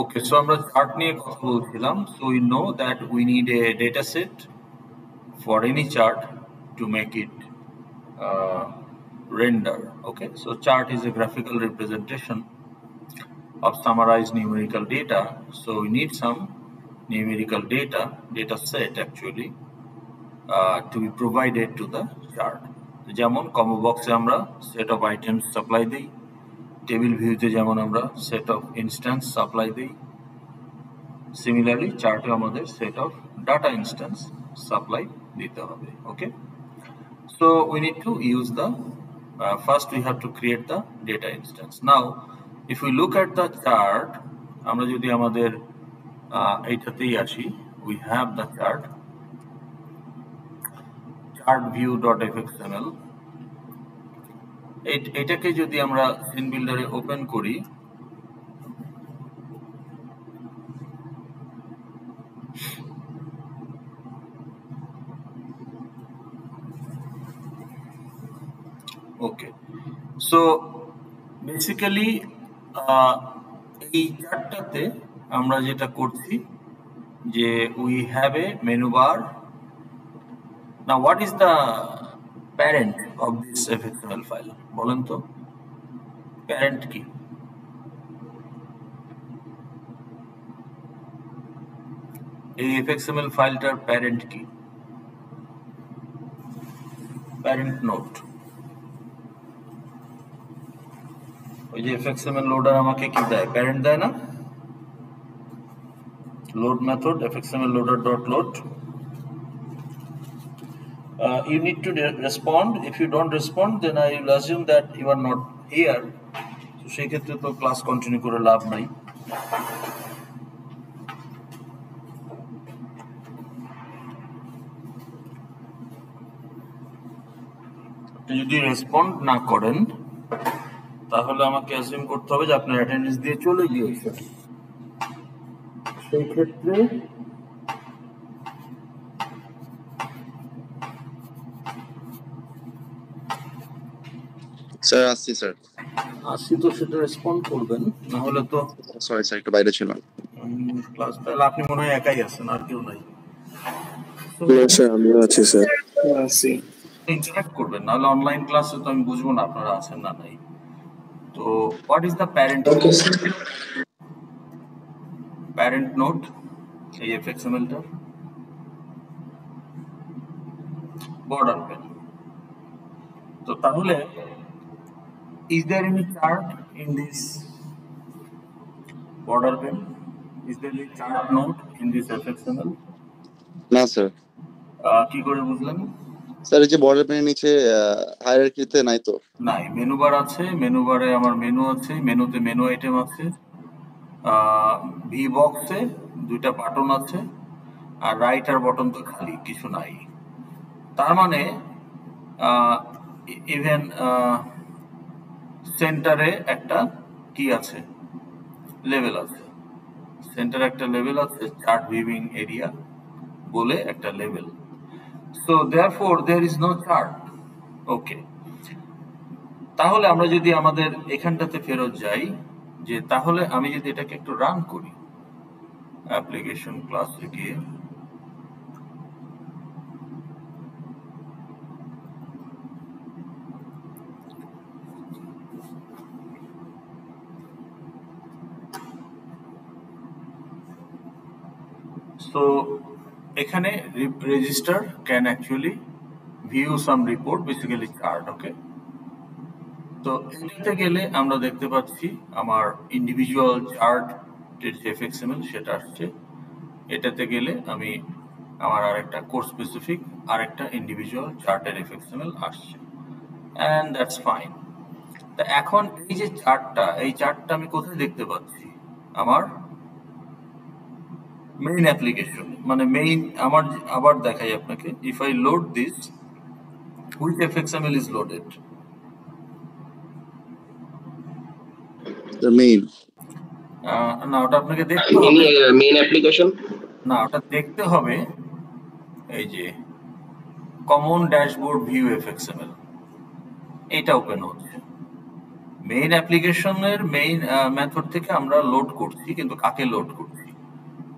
Okay, so আমরা chart নিয়ে কথা বলছিলাম. So we know that we need a data set for any chart to make it render. Okay, so chart is a graphical representation of summarized numerical data. So we need some numerical data set actually to be provided to the chart. যেমন combo box এ আমরা set of items supply দিই, table view তে যেমন আমরা set of instance supply দিই. Similarly, chart এ আমাদের set of data instance supply দিতে হবে. Okay, so we need to use the first we have to create the data instance. Now if we look at the chart, আমরা যদি আমাদের এইটাতেই আসি, we have the chart view.fxml. এটাকে যদি আমরা scene বিল্ডারে open করি, ওকে, সো বেসিক্যালি এই চার্টটাতে আমরা যেটা করছি যে we have a menu bar. Now what is the parent of this fxml file? বলেন তো প্যারেন্ট কি? এই fxml ফাইলটার প্যারেন্ট কি? Parent note. ওই যে fxml লোডার আমাকে কি দেয়? প্যারেন্ট দেয় না? load method fxml loader.load. You need to respond. If you don't respond, then I will assume that you are not here. So সেই ক্ষেত্রে তো ক্লাস কন্টিনিউ করে লাভ নাই. আপনি যদি রেসপন্ড না করেন তাহলে আমাকে অ্যাজিউম করতে হবে যে আপনার অ্যাটেন্ডেন্স দিয়ে চলে গিয়েছে. সেই ক্ষেত্রে স্যার আসছি স্যার. আসি তো সেটা রেসপন্ড করবেন, না হলে তো সরি স্যার একটু বাইরে ছিলাম ক্লাস. তাহলে আপনি মনে হয় একাই আছেন, আর কেউ নাই? না স্যার আমিও আছি স্যার. আছি. ইন্টারঅ্যাক্ট করবেন, নাহলে অনলাইন ক্লাসে তো আমি বুঝবো না আপনারা আছেন না নাই. তো what is the parent? Parent note এই fxml-টা বর্ডার পেন. তো তাহলে is there any chart in this border pen? Is there any chart node in this fxml? না স্যার. কি করে বুঝলেন? স্যার এই যে বর্ডার পেনের নিচে হায়ারার্কিতে নাই তো? নাই, মেনু বার আছে, মেনু বারে আমার মেনু আছে, মেনুতে মেনু আইটেম আছে, ভি বক্সে দুইটা বাটন আছে, আর রাইট আর বটন তো খালি, কিছু নাই. তার মানে ইভেন সেন্টারে একটা কি আছে, লেভেল আছে. সেন্টারে একটা লেভেল আছে, চার্ট ভিউইং এরিয়া বলে একটা level. So therefore there is no chart. Okay, তাহলে আমরা যদি আমাদের এখানটাতে ফেরত যাই, যে তাহলে আমি যদি এটাকে একটু রান করি অ্যাপ্লিকেশন ক্লাসে গিয়ে, so এখানে register can actually view some report, basically chart. ওকে, তো এটাতে গেলে আমরা দেখতে পাচ্ছি আমার ইন্ডিভিজুয়াল চার্ট এর যে fxml সেটা আসছে. এটাতে গেলে আমি আমার আরেকটা কোর্স স্পেসিফিক আরেকটা ইন্ডিভিজুয়াল চার্টের fxml আসছে, and that's fine. তা এখন এই যে চার্টটা, এই চার্টটা আমি কোথায় দেখতে পাচ্ছি? আমার মেইন অ্যাপ্লিকেশন, মানে মেইন আমার. আবার দেখাই আপনাকে, if I load this, which fxml is loaded? The main. না, ওটা আপনাকে দেখতে হবে মেইন অ্যাপ্লিকেশন. না, ওটা দেখতে হবে এই যে কমন ড্যাশবোর্ড ভিউ fxml, এটা ওপেন হচ্ছে. মেইন অ্যাপ্লিকেশনের মেইন মেথড থেকে আমরা লোড করছি, কিন্তু কাকে লোড করছি?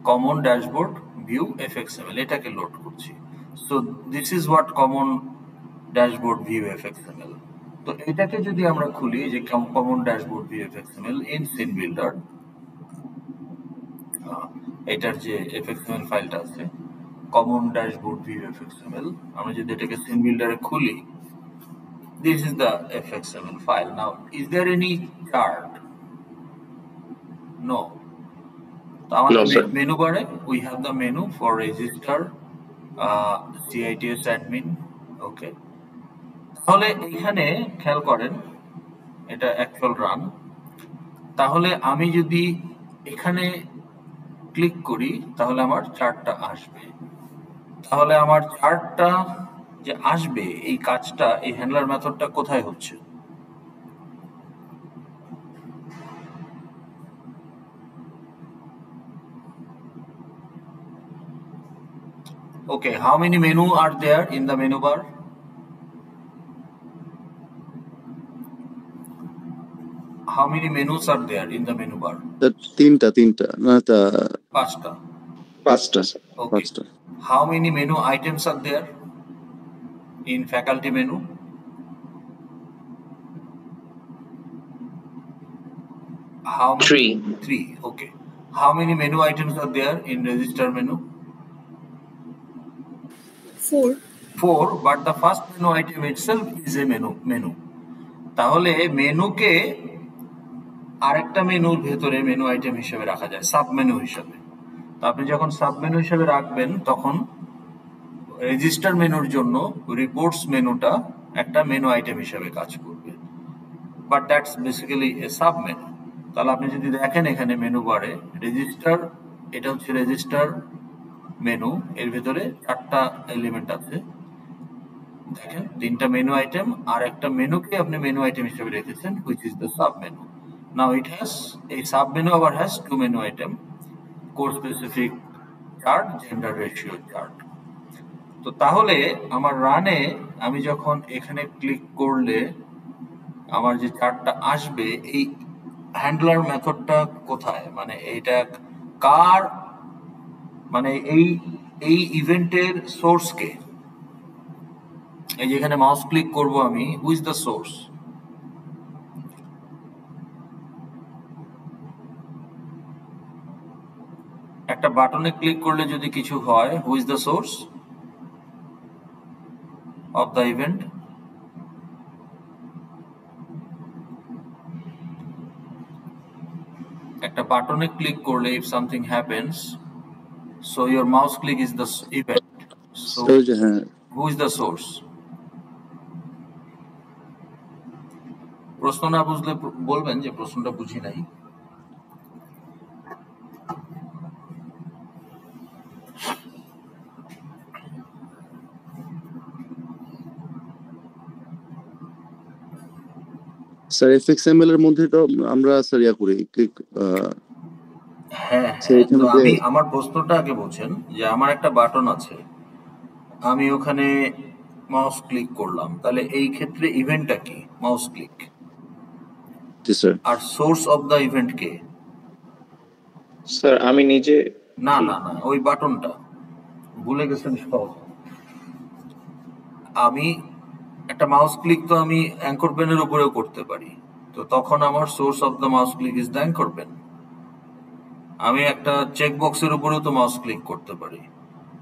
কমন ড্যাশবোর্ড ভিউ এফএক্সএমএল, এটাকে লোড করছি। So this is what common dashboard view FXML. তো এটাকে যদি আমরা খুলি, যে common dashboard view FXML in scene builder, এটার যে এফএক্সএমএল ফাইলটা আছে কমন ড্যাশবোর্ড ভিউ এফএক্সএমএল, আমরা যদি এটাকে সিন বিল্ডারে খুলি, this is the fxml file. Now is there any chart? No. So No, sir. menu bar we have the menu for register CITS admin. Okay, তাহলে এখানে খেয়াল করেন, এটা অ্যাকচুয়াল রান। তাহলে আমি যদি এখানে ক্লিক করি তাহলে আমার চার্টটা আসবে। তাহলে আমার চার্টটা যে আসবে, এই কাজটা, এই হ্যান্ডলার মেথডটা কোথায় হচ্ছে? Okay, how many menu are there in the menu bar? How many menus are there in the menu bar? তিনটা না তা পাঁচটা। Okay. How many menu items are there in faculty menu? How many? Three. Okay. How many menu items are there in register menu? 4, but the first menu item itself is a menu. তাহলে মেনুকে আরেকটা মেনুর ভেতরে menu item হিসেবে রাখা যায়, sub menu হিসেবে। তো আপনি যখন সাব মেনু হিসেবে রাখবেন, তখন রেজিস্টার মেনুর জন্য রিপোর্টস মেনুটা একটা মেনু আইটেম হিসেবে কাজ করবে, but that's basically a sub menu. তাহলে আপনি যদি দেখেন এখানে মেনু বারে রেজিস্টার, এটা হচ্ছে রেজিস্টার মেনু, এর ভেতরে 4টা এলিমেন্ট আছে। দেখেন 3টা মেনু আইটেম, আর একটা মেনুকে আপনি মেনু আইটেম হিসেবে রেখেছেন, which is the sub menu. Now it has a sub menu, over has 2 menu item, course specific chart, gender ratio chart. তো তাহলে আমার রানে আমি যখন এখানে ক্লিক করলে আমার যে চার্টটা আসবে, এই হ্যান্ডলার মেথডটা কোথায়, মানে এটা কার, মানে এই ইভেন্টের সোর্স কে? এই যেখানে মাউস ক্লিক করব আমি, হু ইজ দ্য সোর্স? একটা বাটনে ক্লিক করলে যদি কিছু হয়, who is the source of the event? একটা বাটনে ক্লিক করলে, if something happens, so your mouse click is the event. So who is the source? প্রশ্ন না বুঝলে বলবেন যে প্রশ্নটা বুঝি নাই। স্যার এফএক্সএমএল এর মধ্যে তো আমরা স্যার করি ক্লিক। হ্যাঁ, আমার প্রশ্নটা আগে বলছেন যে আমার একটা বাটন আছে, আমি ওখানে মাউস ক্লিক করলাম, তাহলে এই ক্ষেত্রে ইভেন্টটা কি? Mouse click. জি স্যার। আর সোর্স অফ দ্য ইভেন্ট কে? স্যার আমি নিজে। না, ওই বাটনটা ভুলে গেছেন সব। আমি একটা মাউস ক্লিক তো আমি অ্যাঙ্কর পেনের উপরেও করতে পারি, তো তখন আমার source of the mouse click is the anchor pen. আমি একটা চেক বক্সের উপরেও তো মাউস ক্লিক করতে পারি,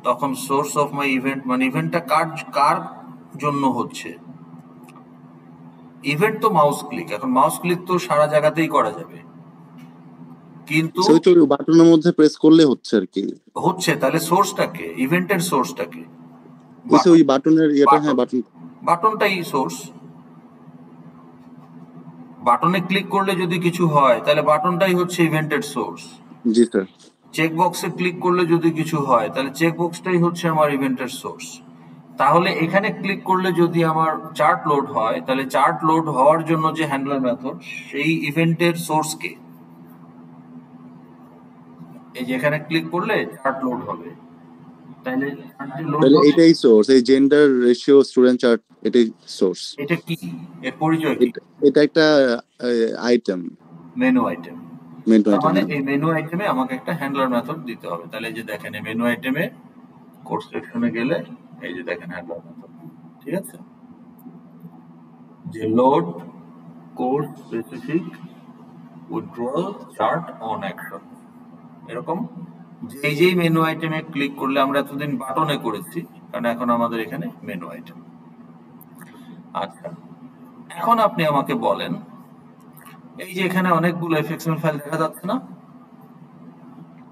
তখন সোর্স অফ মাই ইভেন্ট, মানে ইভেন্টটা কার জন্য হচ্ছে? ইভেন্ট তো মাউস ক্লিক, এখন মাউস ক্লিক তো সারা জায়গাতেই করা যাবে, কিন্তু বাটনের মধ্যে প্রেস করলে হচ্ছে আর কি হচ্ছে। তাহলে সোর্সটাকে, ইভেন্টের সোর্সটাকে, ওই বাটনের ইয়েটা, হ্যাঁ বাটনটাই সোর্স। বাটনে ক্লিক করলে যদি কিছু হয়, তাহলে বাটনটাই হচ্ছে ইভেন্টের সোর্স। জি স্যার। চেক বক্সে ক্লিক করলে যদি কিছু হয়, তাহলে চেক বক্সটাই হচ্ছে আমার ইভেন্টের সোর্স। তাহলে এখানে ক্লিক করলে যদি আমার চার্ট লোড হয়, তাহলে চার্ট লোড হওয়ার জন্য যে হ্যান্ডলার মেথড, সেই ইভেন্টের সোর্স কে? এই যেখানে ক্লিক করলে চার্ট লোড হবে, তাহলে এটাই সোর্স, এই জেন্ডার রেশিও স্টুডেন্ট চার্ট এটাই সোর্স। এটা কি, এর পরিচয় কি? এটা একটা আইটেম, মেনু আইটেম। মেনু তার আইটেম। মানে এই মেনু আইটেমে আমাকে একটা হ্যান্ডলার মেথড দিতে হবে। তাহলে এই যে দেখেন এই মেনু আইটেমে কোড সেকশনে গেলে এই যে দেখেন হ্যান্ডলার মেথড, ঠিক আছে, যে load code specific withdrawal chart on action, এরকম যেই মেনু আইটেমে ক্লিক করলে, আমরা এতদিন বাটনে করেছি কারণ এখন আমাদের এখানে মেনু আইটেম। আচ্ছা, এখন আপনি আমাকে বলেন, এই যে এখানে অনেকগুলো এফএক্সএমএল ফাইল দেখা যাচ্ছে না?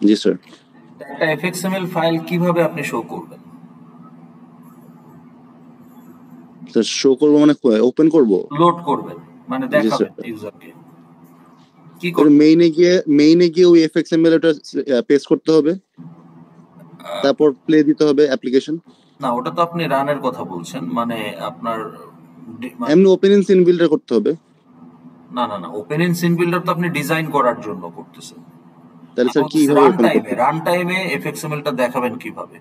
জি স্যার। একটা এফএক্সএমএল ফাইল কিভাবে আপনি শো করবেন? স্যার শো করব মানে ওপেন করব, লোড করবেন মানে জি স্যার। দেখাবেন ইউজারকে। কি করবেন? মেইনে গিয়ে ওই এফএক্সএমএল ওটা পেস্ট করতে হবে, তারপর প্লে দিতে হবে অ্যাপ্লিকেশন। না, ওটা তো আপনি রানের কথা বলছেন, মানে আপনার এমনি ওপেন ইন সিন বিল্ডার করতে হবে। না, ওপেন ইন সিন বিল্ডার তো আপনি ডিজাইন করার জন্য করতেছেন। তাহলে স্যার কিভাবে ওপেন করতে? রান টাইমে এফএক্সএমএল টা দেখাবেন কিভাবে?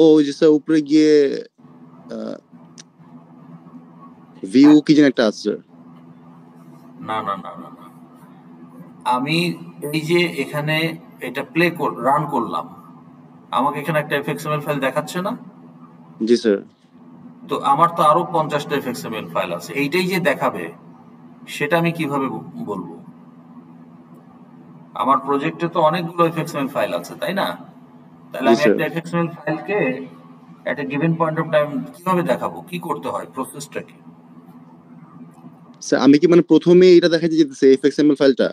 ওই যে স্যার উপরে গিয়ে ভিউ কি যেন একটা আছে। না, আমি এই যে এখানে এটা রান করলাম, আমাকে এখানে একটা এফএক্সএমএল ফাইল দেখাচ্ছে না? জি স্যার। তো আমার তো আরো 50টা এফএক্সএমএল ফাইল আছে, এইটাই যে দেখাবে সেটা আমি কিভাবে বলবো? আমার প্রজেক্টে তো অনেকগুলো এফএক্সএমএল ফাইল আছে, তাই না? তাহলে আমি একটা এফএক্সএমএল ফাইলকে একটা গিভেন পয়েন্ট অফ টাইম কিভাবে দেখাবো? কি করতে হয়, প্রসেসটা কি? স্যার আমি কি মানে প্রথমেই এটা দেখাতে যেতেছে এফএক্সএমএল ফাইলটা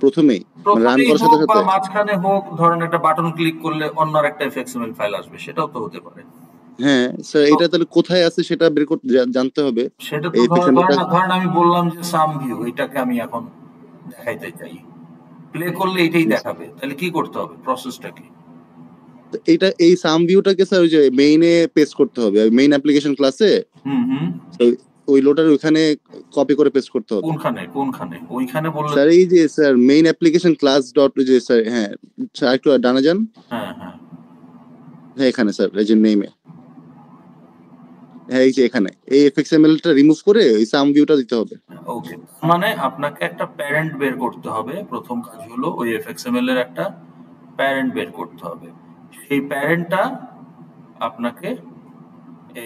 প্রথমেই রান করার সাথে সাথে, মাঝখানে হোক, ধরেন একটা বাটন ক্লিক করলে অন্য একটা এফএক্সএমএল ফাইল আসবে, সেটাও তো হতে পারে। হ্যাঁ স্যার, এটা তাহলে কোথায় আছে সেটা বের করতে জানতে হবে। সেটা তো ধরেন আমি বললাম যে সাম ভিউ, এটাকে আমি এখন দেখাইতে চাই, প্লে করলে এটাই দেখাবে, তাহলে কি করতে হবে, প্রসেসটা কি? এটা এই সাম ভিউটাকে স্যার ওই যে মেইনে পেস্ট করতে হবে, মেইন অ্যাপ্লিকেশন ক্লাসে ওই লোডার ওখানে কপি করে পেস্ট করতে হবে। কোনখানে ওইখানে বললে? স্যার এই যে sir main application class dot যে স্যার, হ্যাঁ স্যার একটু ডানা যান, হ্যাঁ এখানে স্যার এই যে নেমে, হ্যাঁ এই যে এখানে এই এফএক্সএমএল টা রিমুভ করে এই সাম ভিউটা দিতে হবে। ওকে, মানে আপনাকে একটা প্যারেন্ট বের করতে হবে। প্রথম কাজ হলো ওই এফএক্সএমএল এর একটা প্যারেন্ট বের করতে হবে। সেই প্যারেন্টটা আপনাকে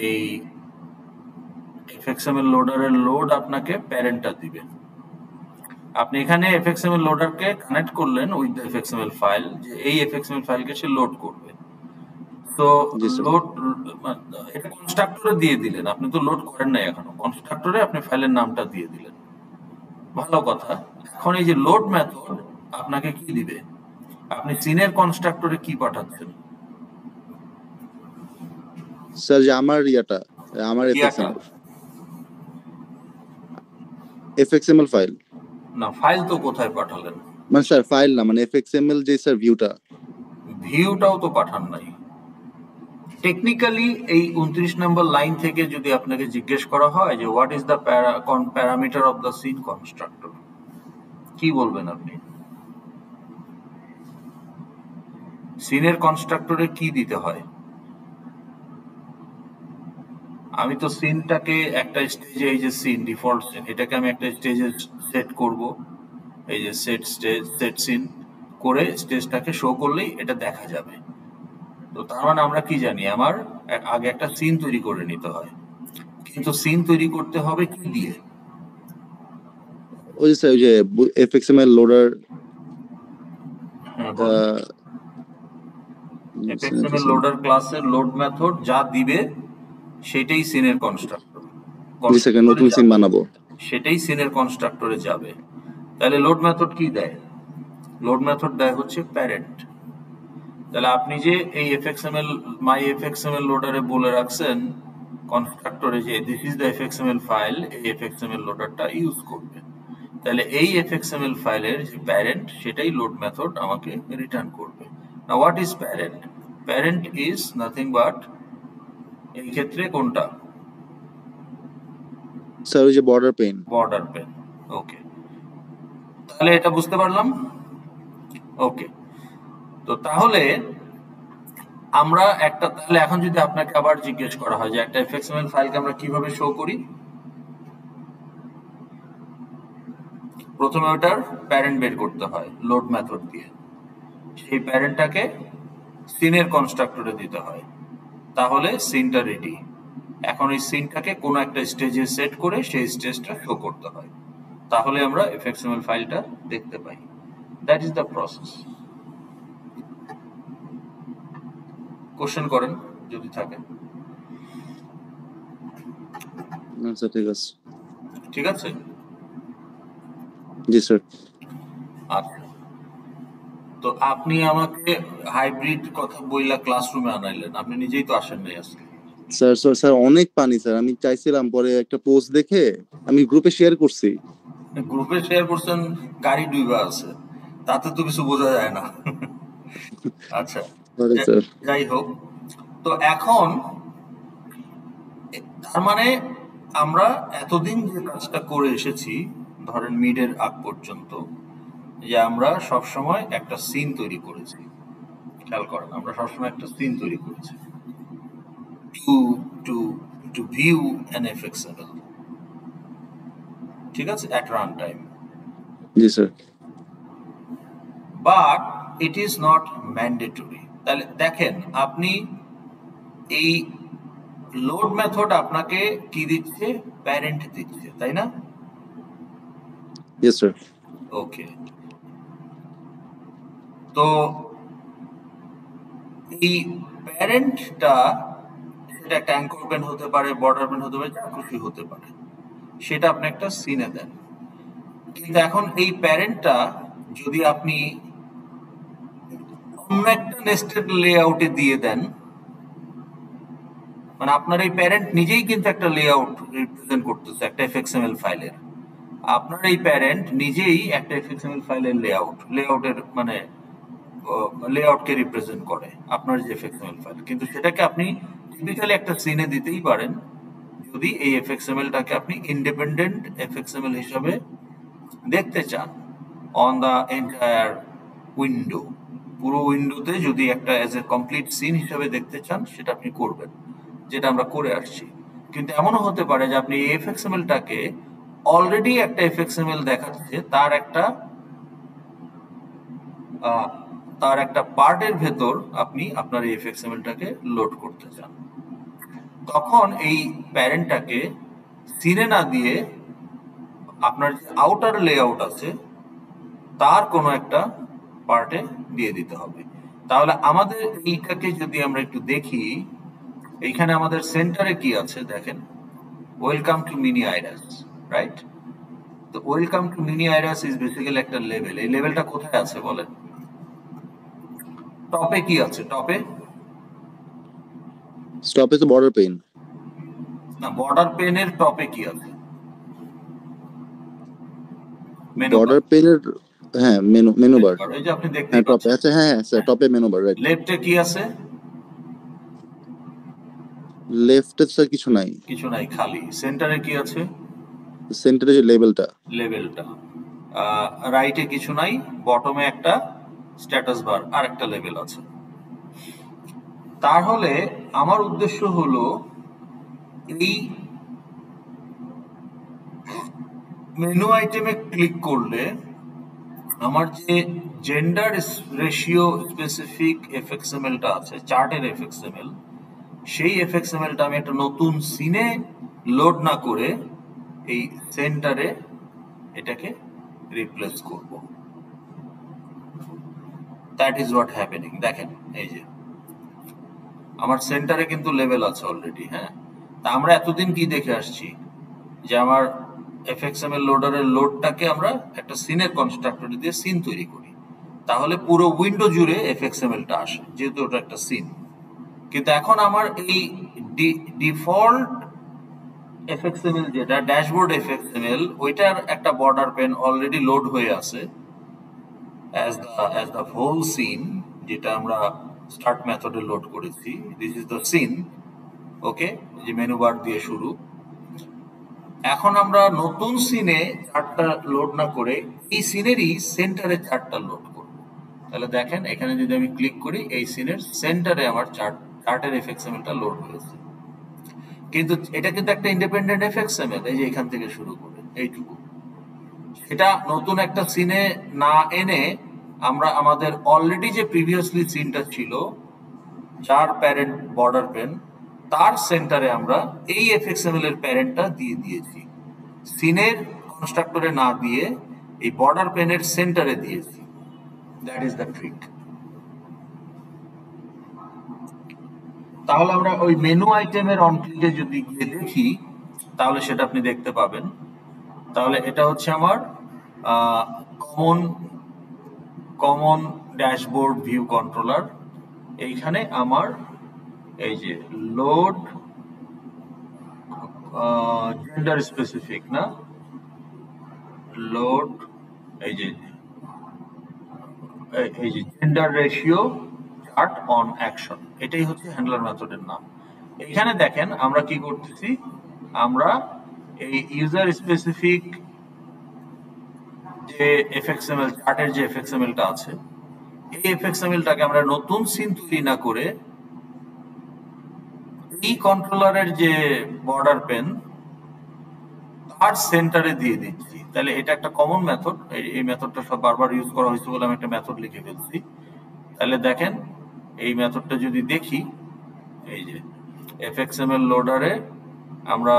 এই এফএক্সএমএল লোডারের লোড আপনাকে প্যারেন্টটা দিবে। আপনি এখানে এফএক্সএমএল লোডারকে কানেক্ট করলেন উইথ দ্য এফএক্সএমএল ফাইল, যে এই এফএক্সএমএল ফাইলকে সে লোড করবে। তো লোড এটা কনস্ট্রাক্টরে দিয়ে দিলেন, আপনি তো লোড করেন নাই এখনো, কনস্ট্রাক্টরে আপনি ফাইলের নামটা দিয়ে দিলেন, ভালো কথা। এখন এই যে লোড মেথড আপনাকে কি দিবে? আপনি সিনের কনস্ট্রাক্টরে কি পাঠাচ্ছেন? স্যার যে আমার আমার এফএক্সএমএল ফাইল। না, ফাইল তো কোথায় পাঠালেন? মানে স্যার ফাইল না, মানে এফএক্সএমএল যে স্যার ভিউটাও তো পাঠান নাই। টেকনিক্যালি এই 29 নম্বর লাইন থেকে যদি আপনাকে জিজ্ঞেস করা হয় যে what is the parameter of the scene constructor, কি বলবেন আপনি? সিনের কনস্ট্রাক্টরে কি দিতে হয়? আমি তো সিনটাকে একটা স্টেজে, এই যে সিন ডিফল্ট সিন, এটাকে আমি একটা স্টেজে সেট করব, এই যে সেট সিন করে স্টেজটাকে শো করলেই এটা দেখা যাবে। তো তার মানে আমরা কি জানি, আমার আগে একটা সিন তৈরি করে নিতে হয়, কিন্তু সিন তৈরি করতে হবে কি দিয়ে? ওই যে স্যার ওই যে এফএক্সএমএল লোডার, এফএক্সএমএল লোডার ক্লাসের লোড মেথড যা দিবে সেটাই সিনের কনস্ট্রাক্টর, নতুন সিন বানাবো, সেটাই সিনের কনস্ট্রাক্টরে যাবে। তাহলে লোড মেথড কি দেয়? লোড মেথড দেয় হচ্ছে প্যারেন্ট। তাহলে আপনি যে এই এফএক্সএমএল মাই এফএক্সএমএল লোডারে বলে রাখছেন কনস্ট্রাক্টরে যে দিস ইজ দ্য এফএক্সএমএল ফাইল, এই এফএক্সএমএল লোডারটা ইউজ করবে, তাহলে এই এফএক্সএমএল ফাইলের যে প্যারেন্ট সেটাই লোড মেথড আমাকে রিটার্ন করবে। Now what is parent? Parent is nothing but, এই ক্ষেত্রে কোনটা স্যার ওই যে বর্ডার পেন। ওকে, তাহলে এটা বুঝতে পারলাম। ওকে, তো তাহলে আমরা একটা, তাহলে এখন যদি আপনাকে আবার জিজ্ঞেস করা হয় যে একটা এফএক্সএমএল ফাইলকে আমরা কিভাবে শো করি, প্রথমে ওটার প্যারেন্ট বের করতে হয় লোড মেথড দিয়ে, সেই প্যারেন্টটাকে সিনের কনস্ট্রাক্টরে দিতে হয়, তাহলে সিনটা রেডি। এখন এই সিনটাকে কোনো একটা স্টেজে সেট করে সেই স্টেজটা শো করতে হয়, তাহলে আমরা এফএক্সএমএল ফাইলটা দেখতে পাই। That is the process. Question করেন যদি থাকে। আচ্ছা ঠিক আছে। ঠিক আছে, জি স্যার। আচ্ছা, তো আপনি আমাকে হাইব্রিড কথা বইলা ক্লাসরুমে আনাইলেন, আপনি নিজেই তো আসেন নাই আজকে। স্যার স্যার স্যার অনেক পানি স্যার, আমি চাইছিলাম, পরে একটা পোস্ট দেখে আমি গ্রুপে শেয়ার করছি। গ্রুপে শেয়ার করছেন, গাড়ি ডুইবা আছে, তাতে তো কিছু বোঝা যায় না। আচ্ছা, স্যার যাই হোক, তো এখন তার মানে আমরা এতদিন যে কাজটা করে এসেছি, ধরেন মিডের আগ পর্যন্ত, যে আমরা সবসময় একটা সিন তৈরি করেছি। খেয়াল করেন, আমরা সবসময় একটা সিন তৈরি করেছি টু ভিউ অ্যান এফএক্সএমএল। ঠিক আছে, at run time. G sir. But it is not mandatory. তাহলে দেখেন, আপনি এই লোড মেথড আপনাকে কি দিচ্ছে? প্যারেন্ট দিচ্ছে, তাই না? Yes sir. ওকে, তো এই প্যারেন্টটা, সেটা একটা অ্যাঙ্কর পেন হতে পারে, বর্ডার পেন হতে পারে, যা খুশি হতে পারে, সেটা আপনি একটা সিনে দেন। কিন্তু এখন এই প্যারেন্টটা যদি আপনি অন্য একটা নেস্টেড লেআউটে দিয়ে দেন, মানে আপনার এই প্যারেন্ট নিজেই কিন্তু একটা লেআউট রিপ্রেজেন্ট করতেছে একটা এফএক্সএমএল ফাইলের। আপনার এই প্যারেন্ট নিজেই একটা এফএক্সএমএল ফাইলের লেআউটের মানে লেআউটকে রিপ্রেজেন্ট করে আপনার যে এফএক্সএমএল ফাইল, কিন্তু সেটাকে আপনি টিপিক্যালি একটা সিনে দিতেই পারেন যদি এই এফএক্সএমএলটাকে আপনি ইন্ডিপেন্ডেন্ট এফএক্সএমএল হিসাবে দেখতে চান অন দা এন্টায়ার উইন্ডো। পুরো উইন্ডোতে যদি একটা অ্যাজ এ কমপ্লিট সিন হিসাবে দেখতে চান, সেটা আপনি করবেন, যেটা আমরা করে আসছি। কিন্তু এমনও হতে পারে যে আপনি এই এফএক্সএমএলটাকে অলরেডি একটা এফএক্সএমএল দেখাচ্ছে, তার একটা পার্টের ভেতর আপনি আপনার এই এফএক্সএমএলটাকে লোড করতে চান। তখন এই প্যারেন্টটাকে সিনে না দিয়ে আপনার যে আউটার লেআউট আছে তার কোনো একটা পার্টে দিয়ে দিতে হবে। তাহলে আমাদের এইটাকে যদি আমরা একটু দেখি, এইখানে আমাদের সেন্টারে কি আছে দেখেন, welcome to mini Iris, right? তো welcome to mini Iris is basically একটা লেভেল। এই লেভেলটা কোথায় আছে বলেন? টপে কি আছে? টপে তো বর্ডার পেন। না, বর্ডার পেনের টপে কি আছে? বর্ডার পেনের, হ্যাঁ, মেনু বার। এই যে আপনি দেখতে হ্যাঁ টপে আছে, হ্যাঁ স্যার, টপে মেনু বার, রাইট। লেফটে কি আছে? লেফটে স্যার কিছু নাই, কিছু নাই, খালি। সেন্টারে কি আছে? সেন্টারে যে লেভেলটা, রাইটে কিছু নাই, বটমে একটা স্ট্যাটাস বার আর একটা লেভেল আছে। তাহলে আমার উদ্দেশ্য হলো এই মেনু আইটেমে ক্লিক করলে আমার যে জেন্ডার রেশিও স্পেসিফিক এফএক্সএমএলটা আছে, চার্টের এফএক্সএমএল, সেই এফএক্সএমএলটা আমি একটা নতুন সিনে লোড না করে এই সেন্টারে এটাকে রিপ্লেস করব। That is what happening. দেখেন, এই যে আমার সেন্টারে কিন্তু লেভেল আছে অলরেডি। হ্যাঁ, তা আমরা এতদিন কি দেখে আসছি যে আমার এফএক্সএমএল লোডারের লোডটাকে আমরা একটা সিনের কনস্ট্রাক্টরে দিয়ে সিন তৈরি করি, তাহলে পুরো উইন্ডো জুড়ে এফএক্সএমএলটা আসে, যেহেতু ওটা একটা সিন। কিন্তু এখন আমার এই ডিফল্ট এফএক্সএমএল যেটা ড্যাশবোর্ড এফএক্সএমএল, ওইটার একটা বর্ডার পেন অলরেডি লোড হয়ে আছে অ্যাজ দ্য হোল সিন, যেটা আমরা স্টার্ট মেথডে লোড করেছি। দিস ইজ দ্য সিন, ওকে, যে মেনু বার দিয়ে শুরু। এখন আমরা নতুন সিনে চার্টটা লোড না করে এই সিনেরই সেন্টারে চার্টটা লোড করব। তাহলে দেখেন এখানে যদি আমি ক্লিক করি এই সিনের সেন্টারে আমার চার্টের এফএক্সএমএলটা লোড হয়েছে, কিন্তু এটা কিন্তু একটা ইন্ডিপেন্ডেন্ট এফএক্সএমএল, এই যে এখান থেকে শুরু করে এইটুকু। এটা নতুন একটা সিনে না এনে আমরা আমাদের অলরেডি যে প্রিভিয়াসলি সিনটা ছিল যার প্যারেন্ট বর্ডার পেন, তার সেন্টারে আমরা এই এফএক্সএমএল এর প্যারেন্টটা দিয়ে দিয়েছি, সিনের কনস্ট্রাক্টরে না দিয়ে এই বর্ডার পেনের সেন্টারে দিয়েছি। That is the trick. তাহলে আমরা ওই মেনু আইটেমের অন ক্লিকে যদি গিয়ে দেখি তাহলে সেটা আপনি দেখতে পাবেন। তাহলে এটা হচ্ছে আমার কমন ড্যাশবোর্ড ভিউ কন্ট্রোলার। এইখানে আমার এই যে লোড জেন্ডার স্পেসিফিক না, লোড এই যে gender ratio chart on action, এটাই হচ্ছে হ্যান্ডলার মেথডের নাম। এখানে দেখেন আমরা কি করতেছি, আমরা এই ইউজার স্পেসিফিক যে এফএক্সএমএল চার্টের যে এফএক্সএমএলটা আছে, এই এফএক্সএমএলটাকে আমরা নতুন সিন তৈরি না করে এই কন্ট্রোলারের যে বর্ডার পেন তার সেন্টারে দিয়ে দিচ্ছি। তাহলে এটা একটা কমন মেথড, এই মেথডটা সব বারবার ইউজ করা হয়েছে বলে আমি একটা মেথড লিখে ফেলছি। তাহলে দেখেন এই মেথডটা যদি দেখি, এই যে এফএক্সএমএল লোডারে আমরা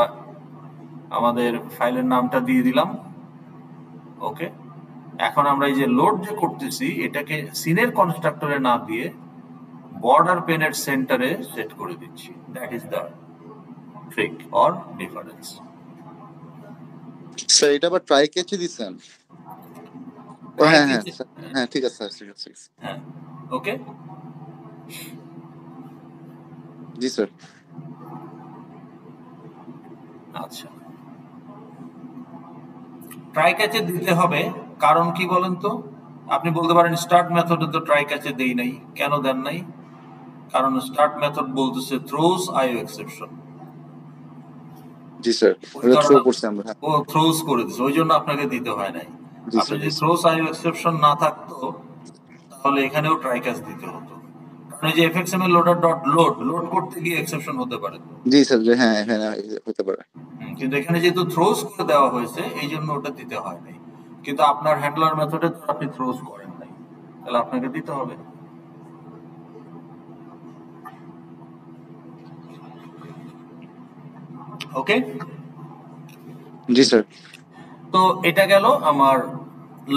আমাদের ফাইলের নামটা দিয়ে দিলাম, ওকে। এখন আমরা এই যে লোড যে করতেছি এটাকে সিনের কনস্ট্রাক্টরে না দিয়ে বর্ডার পেনের সেন্টারে সেট করে দিচ্ছি। That is the trick or difference. Sir এটা আবার ট্রাই ক্যাচে দিছেন? হ্যাঁ হ্যাঁ হ্যাঁ, ঠিক আছে স্যার, ঠিক আছে। হ্যাঁ, ওকে, জি স্যার। আচ্ছা, ট্রাই ক্যাচে দিতে হবে কারণ কি বলেন তো? আপনি বলতে পারেন স্টার্ট মেথডে তো ট্রাই ক্যাচে দেই নাই, কেন দেন নাই? কারণ স্টার্ট মেথড বলতেছে থ্রোস আইও এক্সেপশন। জি স্যার, ওটা থ্রো করছি আমরা। ও থ্রোস করে দিয়েছে, ওই জন্য আপনাকে দিতে হয় নাই। আপনি যদি থ্রোস আইও এক্সেপশন না থাকতো তাহলে এখানেও ট্রাই ক্যাচ দিতে হতো, কারণ এই যে এফএক্সএমএল লোডার ডট লোড করতে গিয়ে এক্সেপশন হতে পারে। জি স্যার, হ্যাঁ হ্যাঁ হতে পারে, কিন্তু এখানে যেহেতু থ্রোস করে দেওয়া হয়েছে এই জন্য ওটা দিতে হয় নাই। কিন্তু আপনার হ্যান্ডলার মেথডে তো আপনি থ্রোস করেন নাই, তাহলে আপনাকে দিতে হবে। ওকে, জি স্যার। তো এটা গেল আমার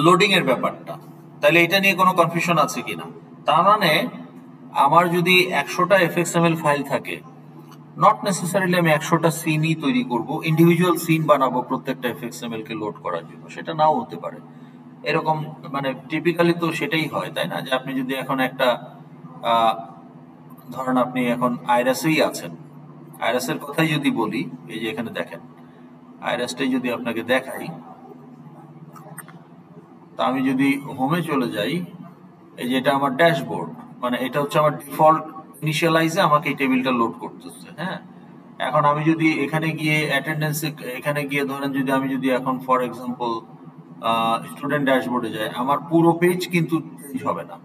লোডিং এর ব্যাপারটা। তাহলে এটা নিয়ে কোনো কনফিউশন আছে কিনা? তার মানে আমার যদি 100টা এফএক্সএমএল ফাইল থাকে, নট নেসেসারিলি আমি 100টা সিনই তৈরি করব, ইন্ডিভিজুয়াল সিন বানাবো প্রত্যেকটা এফএক্সএমএল কে লোড করার জন্য, সেটা নাও হতে পারে। এরকম মানে টিপিক্যালি তো সেটাই হয়, তাই না? যে আপনি যদি এখন একটা ধরেন আপনি এখন আইরাসেই আছেন, আইরাসের কথাই যদি বলি, এই যে এখানে দেখেন আইরাসটাই যদি আপনাকে দেখাই, তা আমি যদি হোমে চলে যাই, এই যে এটা আমার ড্যাশবোর্ড, মানে এটা হচ্ছে আমার ডিফল্ট ইনিশিয়ালাইজে আমাকে এই টেবিলটা লোড করতেছে। হ্যাঁ, এখন আমি যদি এখানে গিয়ে অ্যাটেন্ডেন্স, এখানে গিয়ে ধরেন যদি আমি যদি এখন ফর এক্সাম্পল স্টুডেন্ট ড্যাশবোর্ডে যাই, আমার পুরো পেজ কিন্তু চেঞ্জ হবে না।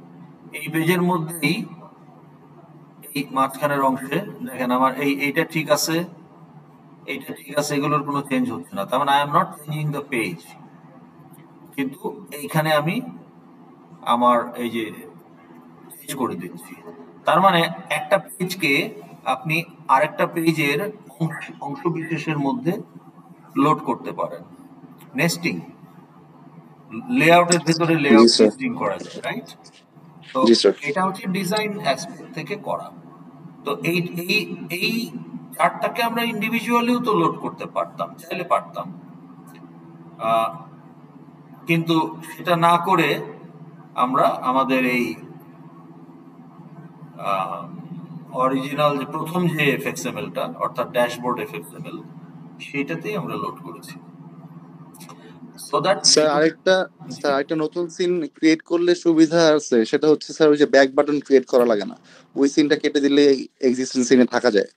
এই পেজের মধ্যেই এই মাঝখানের অংশে দেখেন আমার এইটা ঠিক আছে, এইটা ঠিক আছে, এগুলোর কোনো চেঞ্জ হচ্ছে না। তার মানে I am not changing the page, কিন্তু এইখানে আমি আমার এই যে চেঞ্জ করে দিচ্ছি। তার মানে একটা পেজকে আপনি আরেকটা পেজের অংশ বিশেষের মধ্যে লোড করতে পারেন। নেস্টিং, লেআউটের ভিতরে লেআউট নেস্টিং করা যায়, রাইট? তো এটা হচ্ছে ডিজাইন অ্যাসপেক্ট থেকে করা। তো এই চার্টটাকে আমরা ইন্ডিভিজুয়ালিও তো লোড করতে পারতাম, চাইলে পারতাম, কিন্তু সেটা না করে আমরা আমাদের এই অরিজিনাল যে প্রথম যে এফএক্সএমএলটা অর্থাৎ ড্যাশবোর্ড এফএক্সএমএল, সেটাতেই আমরা লোড করেছি। সো দ্যাট স্যার আরেকটা নতুন সিন ক্রিয়েট করলে সুবিধা আছে, সেটা হচ্ছে স্যার ওই যে ব্যাক বাটন ক্রিয়েট করা লাগে না, ওই সিনটা কেটে দিলে এক্সিস্টিং সিনে থাকা যায়।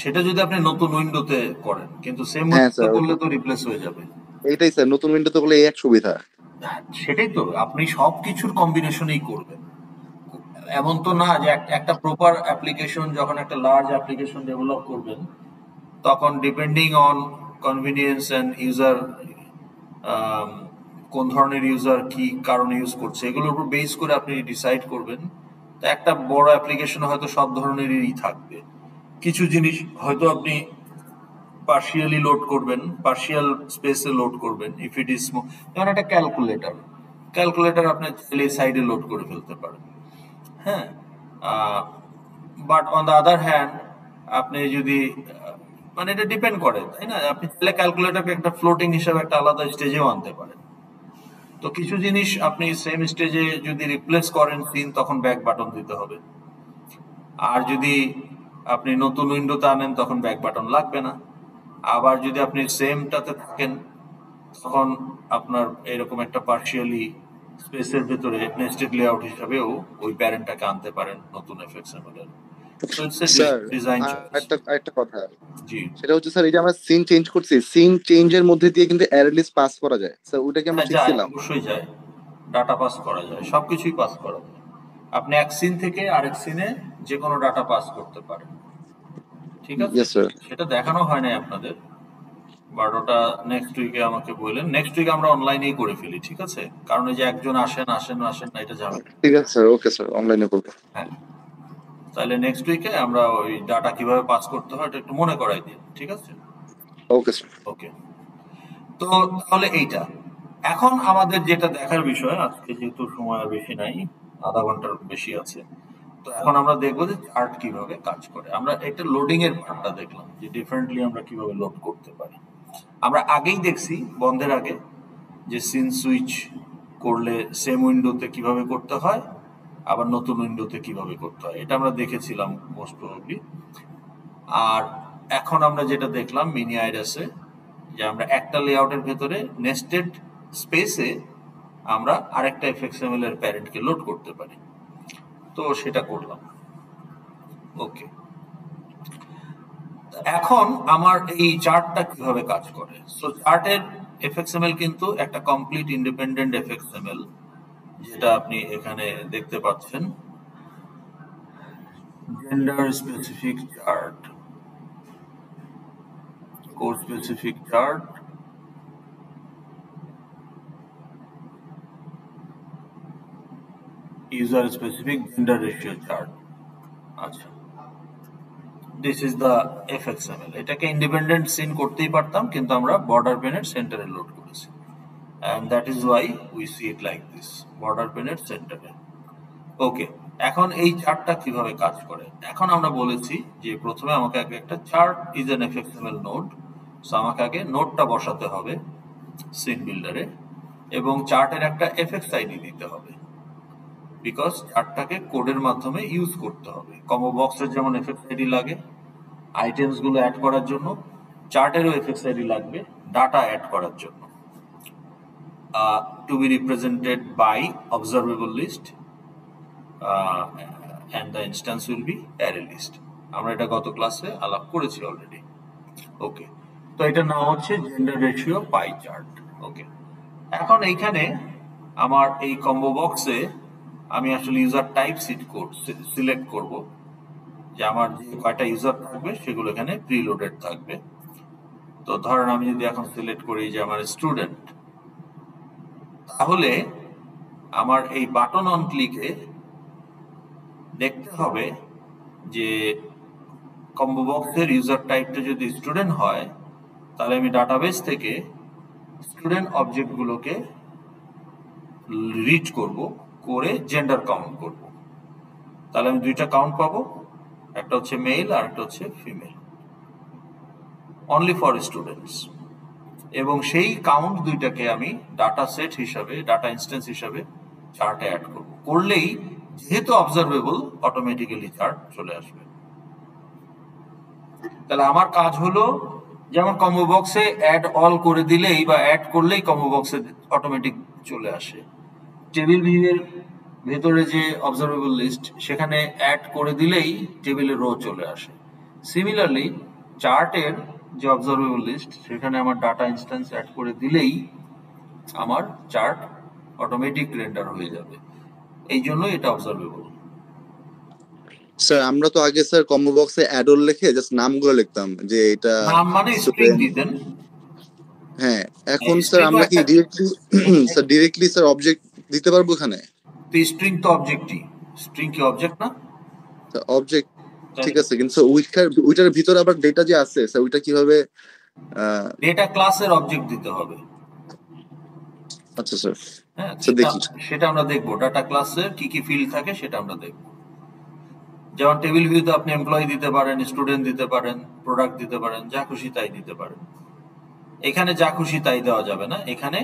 সেটা যদি আপনি নতুন উইন্ডোতে করেন, কিন্তু সেম উইন্ডোতে করলে তো রিপ্লেস হয়ে যাবে। এইটাই স্যার, নতুন উইন্ডোতে করলে এই এক সুবিধা। সেটাই তো, আপনি সবকিছুর কম্বিনেশনেই করবেন। এমন তো না যে একটা প্রপার অ্যাপ্লিকেশন, যখন একটা লার্জ অ্যাপ্লিকেশন ডেভেলপ করবেন, তখন depending on convenience and user, কোন ধরনের ইউজার কি কারণে ইউজ করছে, এগুলোর উপর বেস করে আপনি ডিসাইড করবেন। তো একটা বড় অ্যাপ্লিকেশন হয়তো সব ধরনেরই থাকবে, কিছু জিনিস হয়তো আপনি পার্শিয়ালি লোড করবেন, পার্শিয়াল স্পেসে লোড করবেন। ইফ ইট ইজ যেমন একটা ক্যালকুলেটর আপনি চাইলে সাইডে লোড করে ফেলতে পারেন, হ্যাঁ। But on the other hand আপনি যদি মানে এটা ডিপেন্ড করে, তাই না, আপনি চাইলে ক্যালকুলেটরকে একটা ফ্লোটিং হিসাবে একটা আলাদা স্টেজেও আনতে পারেন। তো কিছু জিনিস আপনি সেম স্টেজে যদি রিপ্লেস করেন সিন, তখন ব্যাক বাটন দিতে হবে। আর যদি আপনি নতুন উইন্ডোতে আনেন, তখন ব্যাক বাটন লাগবে না। আবার যদি আপনি সেমটাতে থাকেন, তখন আপনার এরকম একটা পার্শিয়ালি স্পেসের ভেতরে নেস্টেড লেআউট হিসাবেও ওই প্যারেন্টটাকে আনতে পারেন নতুন এফএক্সএমএল এর। So it's a sir design একটা কথা, জি, সেটা হচ্ছে স্যার, এই যে আমরা সিন চেঞ্জ করছি, সিন চেঞ্জের মধ্যে দিয়ে কিন্তু অ্যারে লিস্ট পাস করা যায় স্যার, ওইটা কি আমরা হ্যাঁ যায়, শিখছিলাম? অবশ্যই যায়, ডাটা পাস করা যায়, সবকিছুই পাস করা যায়। আপনি এক সিন থেকে আরেক সিনে যে কোনো ডাটা পাস করতে পারেন, ঠিক আছে। Yes sir. সেটা দেখানো হয় নাই আপনাদের, বাট ওটা নেক্সট উইকে আমাকে বললেন, নেক্সট উইক আমরা অনলাইনেই করে ফেলি, ঠিক আছে। কারণ এই যে একজন আসেন না, এটা যাবে। ঠিক আছে স্যার, ওকে স্যার, অনলাইনে করবো। হ্যাঁ, তাহলে নেক্সট উইকে আমরা ওই ডাটা কিভাবে পাস করতে হয় এটা একটু মনে করাই দিই, ঠিক আছে। Okay sir. ওকে, তো তাহলে এইটা এখন আমাদের যেটা দেখার বিষয়, আজকে যেহেতু সময় আর বেশি নাই, আধা ঘন্টার বেশি আছে, তো এখন আমরা দেখবো যে চার্ট কিভাবে কাজ করে। আমরা একটা লোডিং এর পার্টটা দেখলাম, যে ডিফারেন্টলি আমরা কিভাবে লোড করতে পারি। আমরা আগেই দেখছি বন্ধের আগে যে সিন সুইচ করলে সেম উইন্ডোতে কিভাবে করতে হয়, আবার নতুন উইন্ডোতে কিভাবে করতে হয়, এটা আমরা দেখেছিলাম মোস্ট প্রবাবলি। আর এখন আমরা যেটা দেখলাম মিনি আইরাসে, যে আমরা একটা লেআউটের ভেতরে নেস্টেড স্পেসে আমরা আরেকটা এফএক্সএমএল এর প্যারেন্টকে লোড করতে পারি, তো সেটা করলাম। ওকে, এখন আমার এই চার্টটা কিভাবে কাজ করে। সো চার্টের এফএক্সএমএল কিন্তু একটা কমপ্লিট ইন্ডিপেন্ডেন্ট এফএক্সএমএল, যেটা আপনি এখানে দেখতে পাচ্ছেন, gender specific chart, code specific chart, user specific gender ratio chart. আচ্ছা, দিস ইজ দ্য এফএক্সএমএল। এটাকে ইন্ডিপেন্ডেন্ট সিন করতেই পারতাম, কিন্তু আমরা বর্ডার পেনের সেন্টারে লোড করেছি, and that is why we see it like this, border পেনের সেন্টারে। ওকে, এখন এই চার্টটা কিভাবে কাজ করে। এখন আমরা বলেছি যে প্রথমে আমাকে আগে একটা chart is an FXML node, so আমাকে আগে নোডটা বসাতে হবে সিন বিল্ডারে, এবং চার্টের একটা এফএক্স আইডি দিতে হবে, বিকজ চার্টটাকে কোডের মাধ্যমে ইউজ করতে হবে। কম্বো বক্সের যেমন এফএক্স আইডি লাগে আইটেমস গুলো অ্যাড করার জন্য, চার্টেরও এফএক্স আইডি লাগবে ডাটা অ্যাড করার জন্য। To be represented by observable list, and the instance will be array list. আমরা এটা গত ক্লাসে আলাপ করেছি অলরেডি। ওকে, তো এটার নাম হচ্ছে জেন্ডার রেশিও পাই চার্ট। ওকে, এখন এইখানে আমার এই কম্বো বক্সে আমি আসলে ইউজার টাইপ সিলেক্ট করব, যে আমার যে কয়টা ইউজার থাকবে সেগুলো এখানে প্রিলোডেড থাকবে। তো ধরেন আমি যদি এখন সিলেক্ট করি যে আমার স্টুডেন্ট, তাহলে আমার এই বাটন অন ক্লিকে দেখতে হবে যে কম্বো বক্সের ইউজার টাইপটা যদি স্টুডেন্ট হয়, তাহলে আমি ডাটাবেস থেকে স্টুডেন্ট অবজেক্টগুলোকে রিড করে জেন্ডার কাউন্ট করব। তাহলে আমি দুইটা কাউন্ট পাবো, একটা হচ্ছে মেল আর একটা হচ্ছে ফিমেল, অনলি ফর স্টুডেন্টস। এবং সেই কাউন্ট দুইটাকে আমি ডাটা সেট হিসাবে, ডাটা ইনস্ট্যান্স হিসাবে চার্টে অ্যাড করব। করলেই যেহেতু অবজারভেবল, অটোমেটিক্যালি চার্ট চলে আসবে। তাহলে আমার কাজ হলো, যেমন কম্বো বক্সে অ্যাড অল করে দিলেই বা অ্যাড করলেই কম্বো বক্সে অটোমেটিক চলে আসে। টেবিল ভিউয়ের ভেতরে যে অবজারভেবল লিস্ট, সেখানে অ্যাড করে দিলেই টেবিলের রো চলে আসে। সিমিলারলি চার্টের যে অবজারভেবল লিস্ট, সেখানে আমার ডাটা ইনস্ট্যান্স অ্যাড করে দিলেই আমার চার্ট অটোমেটিক রেন্ডার হয়ে যাবে, এই জন্য এটা অবজারভেবল। স্যার আমরা তো আগে স্যার কম্বো বক্সে অ্যাডল লিখে জাস্ট নামগুলো লিখতাম যে এটা নাম মানে স্ট্রিং দিতেন। হ্যাঁ, এখন স্যার আমরা কি ডিরেক্টলি স্যার অবজেক্ট দিতে পারবো এখানে? তো স্ট্রিং তো অবজেক্টই, স্ট্রিং কি অবজেক্ট না? অবজেক্ট ঠিক আছে, কিন্তু ওইটার ভিতরে আবার ডেটা যে আছে স্যার ওইটা কিভাবে? ডেটা ক্লাসের অবজেক্ট দিতে হবে। আচ্ছা স্যার, হ্যাঁ, দেখি সেটা আমরা দেখবো। ডাটা ক্লাসের কি কি ফিল্ড থাকে সেটা আমরা দেখবো। যেমন টেবিল ভিউতে আপনি এমপ্লয়ি দিতে পারেন, স্টুডেন্ট দিতে পারেন, প্রোডাক্ট দিতে পারেন, যা খুশি তাই দিতে পারেন। এখানে যা খুশি তাই দেওয়া যাবে না, এখানে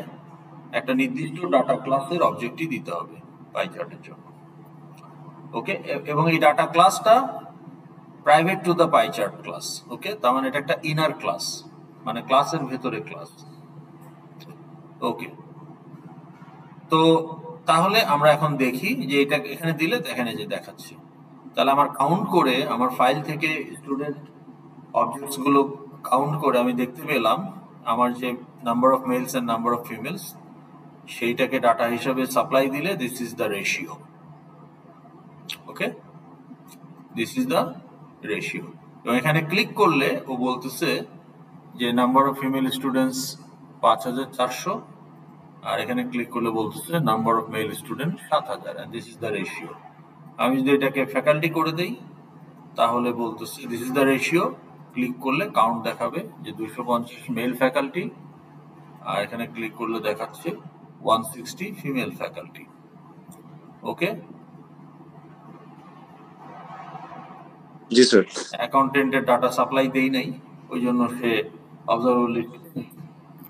একটা নির্দিষ্ট ডাটা ক্লাসের অবজেক্টই দিতে হবে পাই চার্টের জন্য। ওকে, এবং এই ডাটা ক্লাসটা private to the pie chart class. Okay, তার মানে এটা একটা ইনার ক্লাস, মানে ক্লাসের ভেতরে ক্লাস। ওকে, তো তাহলে আমরা এখন দেখি যে এটা এখানে দিলে এখানে যে দেখাচ্ছি, তাহলে আমার কাউন্ট করে আমার ফাইল থেকে স্টুডেন্ট অবজেক্টস গুলো কাউন্ট করে আমি দেখতে পেলাম আমার যে number of males and number of females, সেইটাকে ডাটা হিসাবে সাপ্লাই দিলে this is the ratio. Okay, this is the ratio. এবং এখানে ক্লিক করলে ও বলতেছে যে নাম্বার অফ ফিমেল স্টুডেন্টস 5400, আর এখানে ক্লিক করলে বলতেছে number of male student 7000, and this is the ratio. আমি যদি এটাকে ফ্যাকাল্টি করে দেই তাহলে বলতেছে this is the ratio. Click করলে কাউন্ট দেখাবে যে 250 মেল ফ্যাকাল্টি, আর এখানে ক্লিক করলে দেখাচ্ছে 160 ফিমেল ফ্যাকাল্টি। ওকে, জি স্যার। অ্যাকাউন্টেন্টের ডাটা সাপ্লাই দেই নাই, ওই জন্য সে অবজারভেবল,